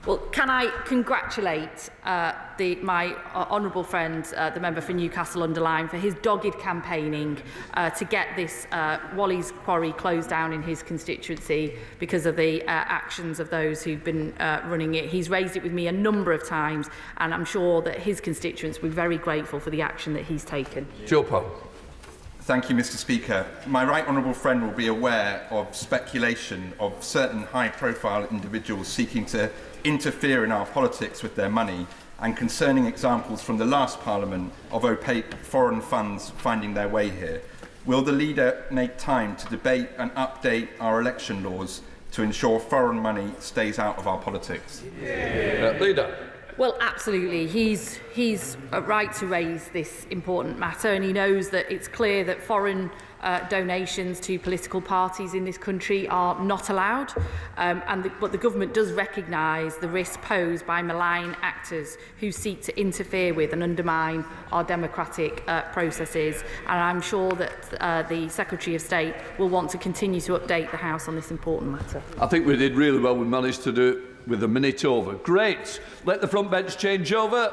Well, can I congratulate my honourable friend, the member for Newcastle-under-Lyme, for his dogged campaigning to get this Wally's Quarry closed down in his constituency because of the actions of those who've been running it. He's raised it with me a number of times, and I'm sure that his constituents will be very grateful for the action that he's taken. Joe Powell. Thank you, Mr Speaker. My right honourable friend will be aware of speculation of certain high-profile individuals seeking to interfere in our politics with their money and concerning examples from the last Parliament of opaque foreign funds finding their way here. Will the leader make time to debate and update our election laws to ensure foreign money stays out of our politics? Leader. Well, absolutely. He's right to raise this important matter, and he knows that it's clear that foreign donations to political parties in this country are not allowed, but the government does recognise the risk posed by malign actors who seek to interfere with and undermine our democratic processes, and I'm sure that the Secretary of State will want to continue to update the House on this important matter. I think we did really well. We managed to do it with a minute over. Great. Let the front bench change over.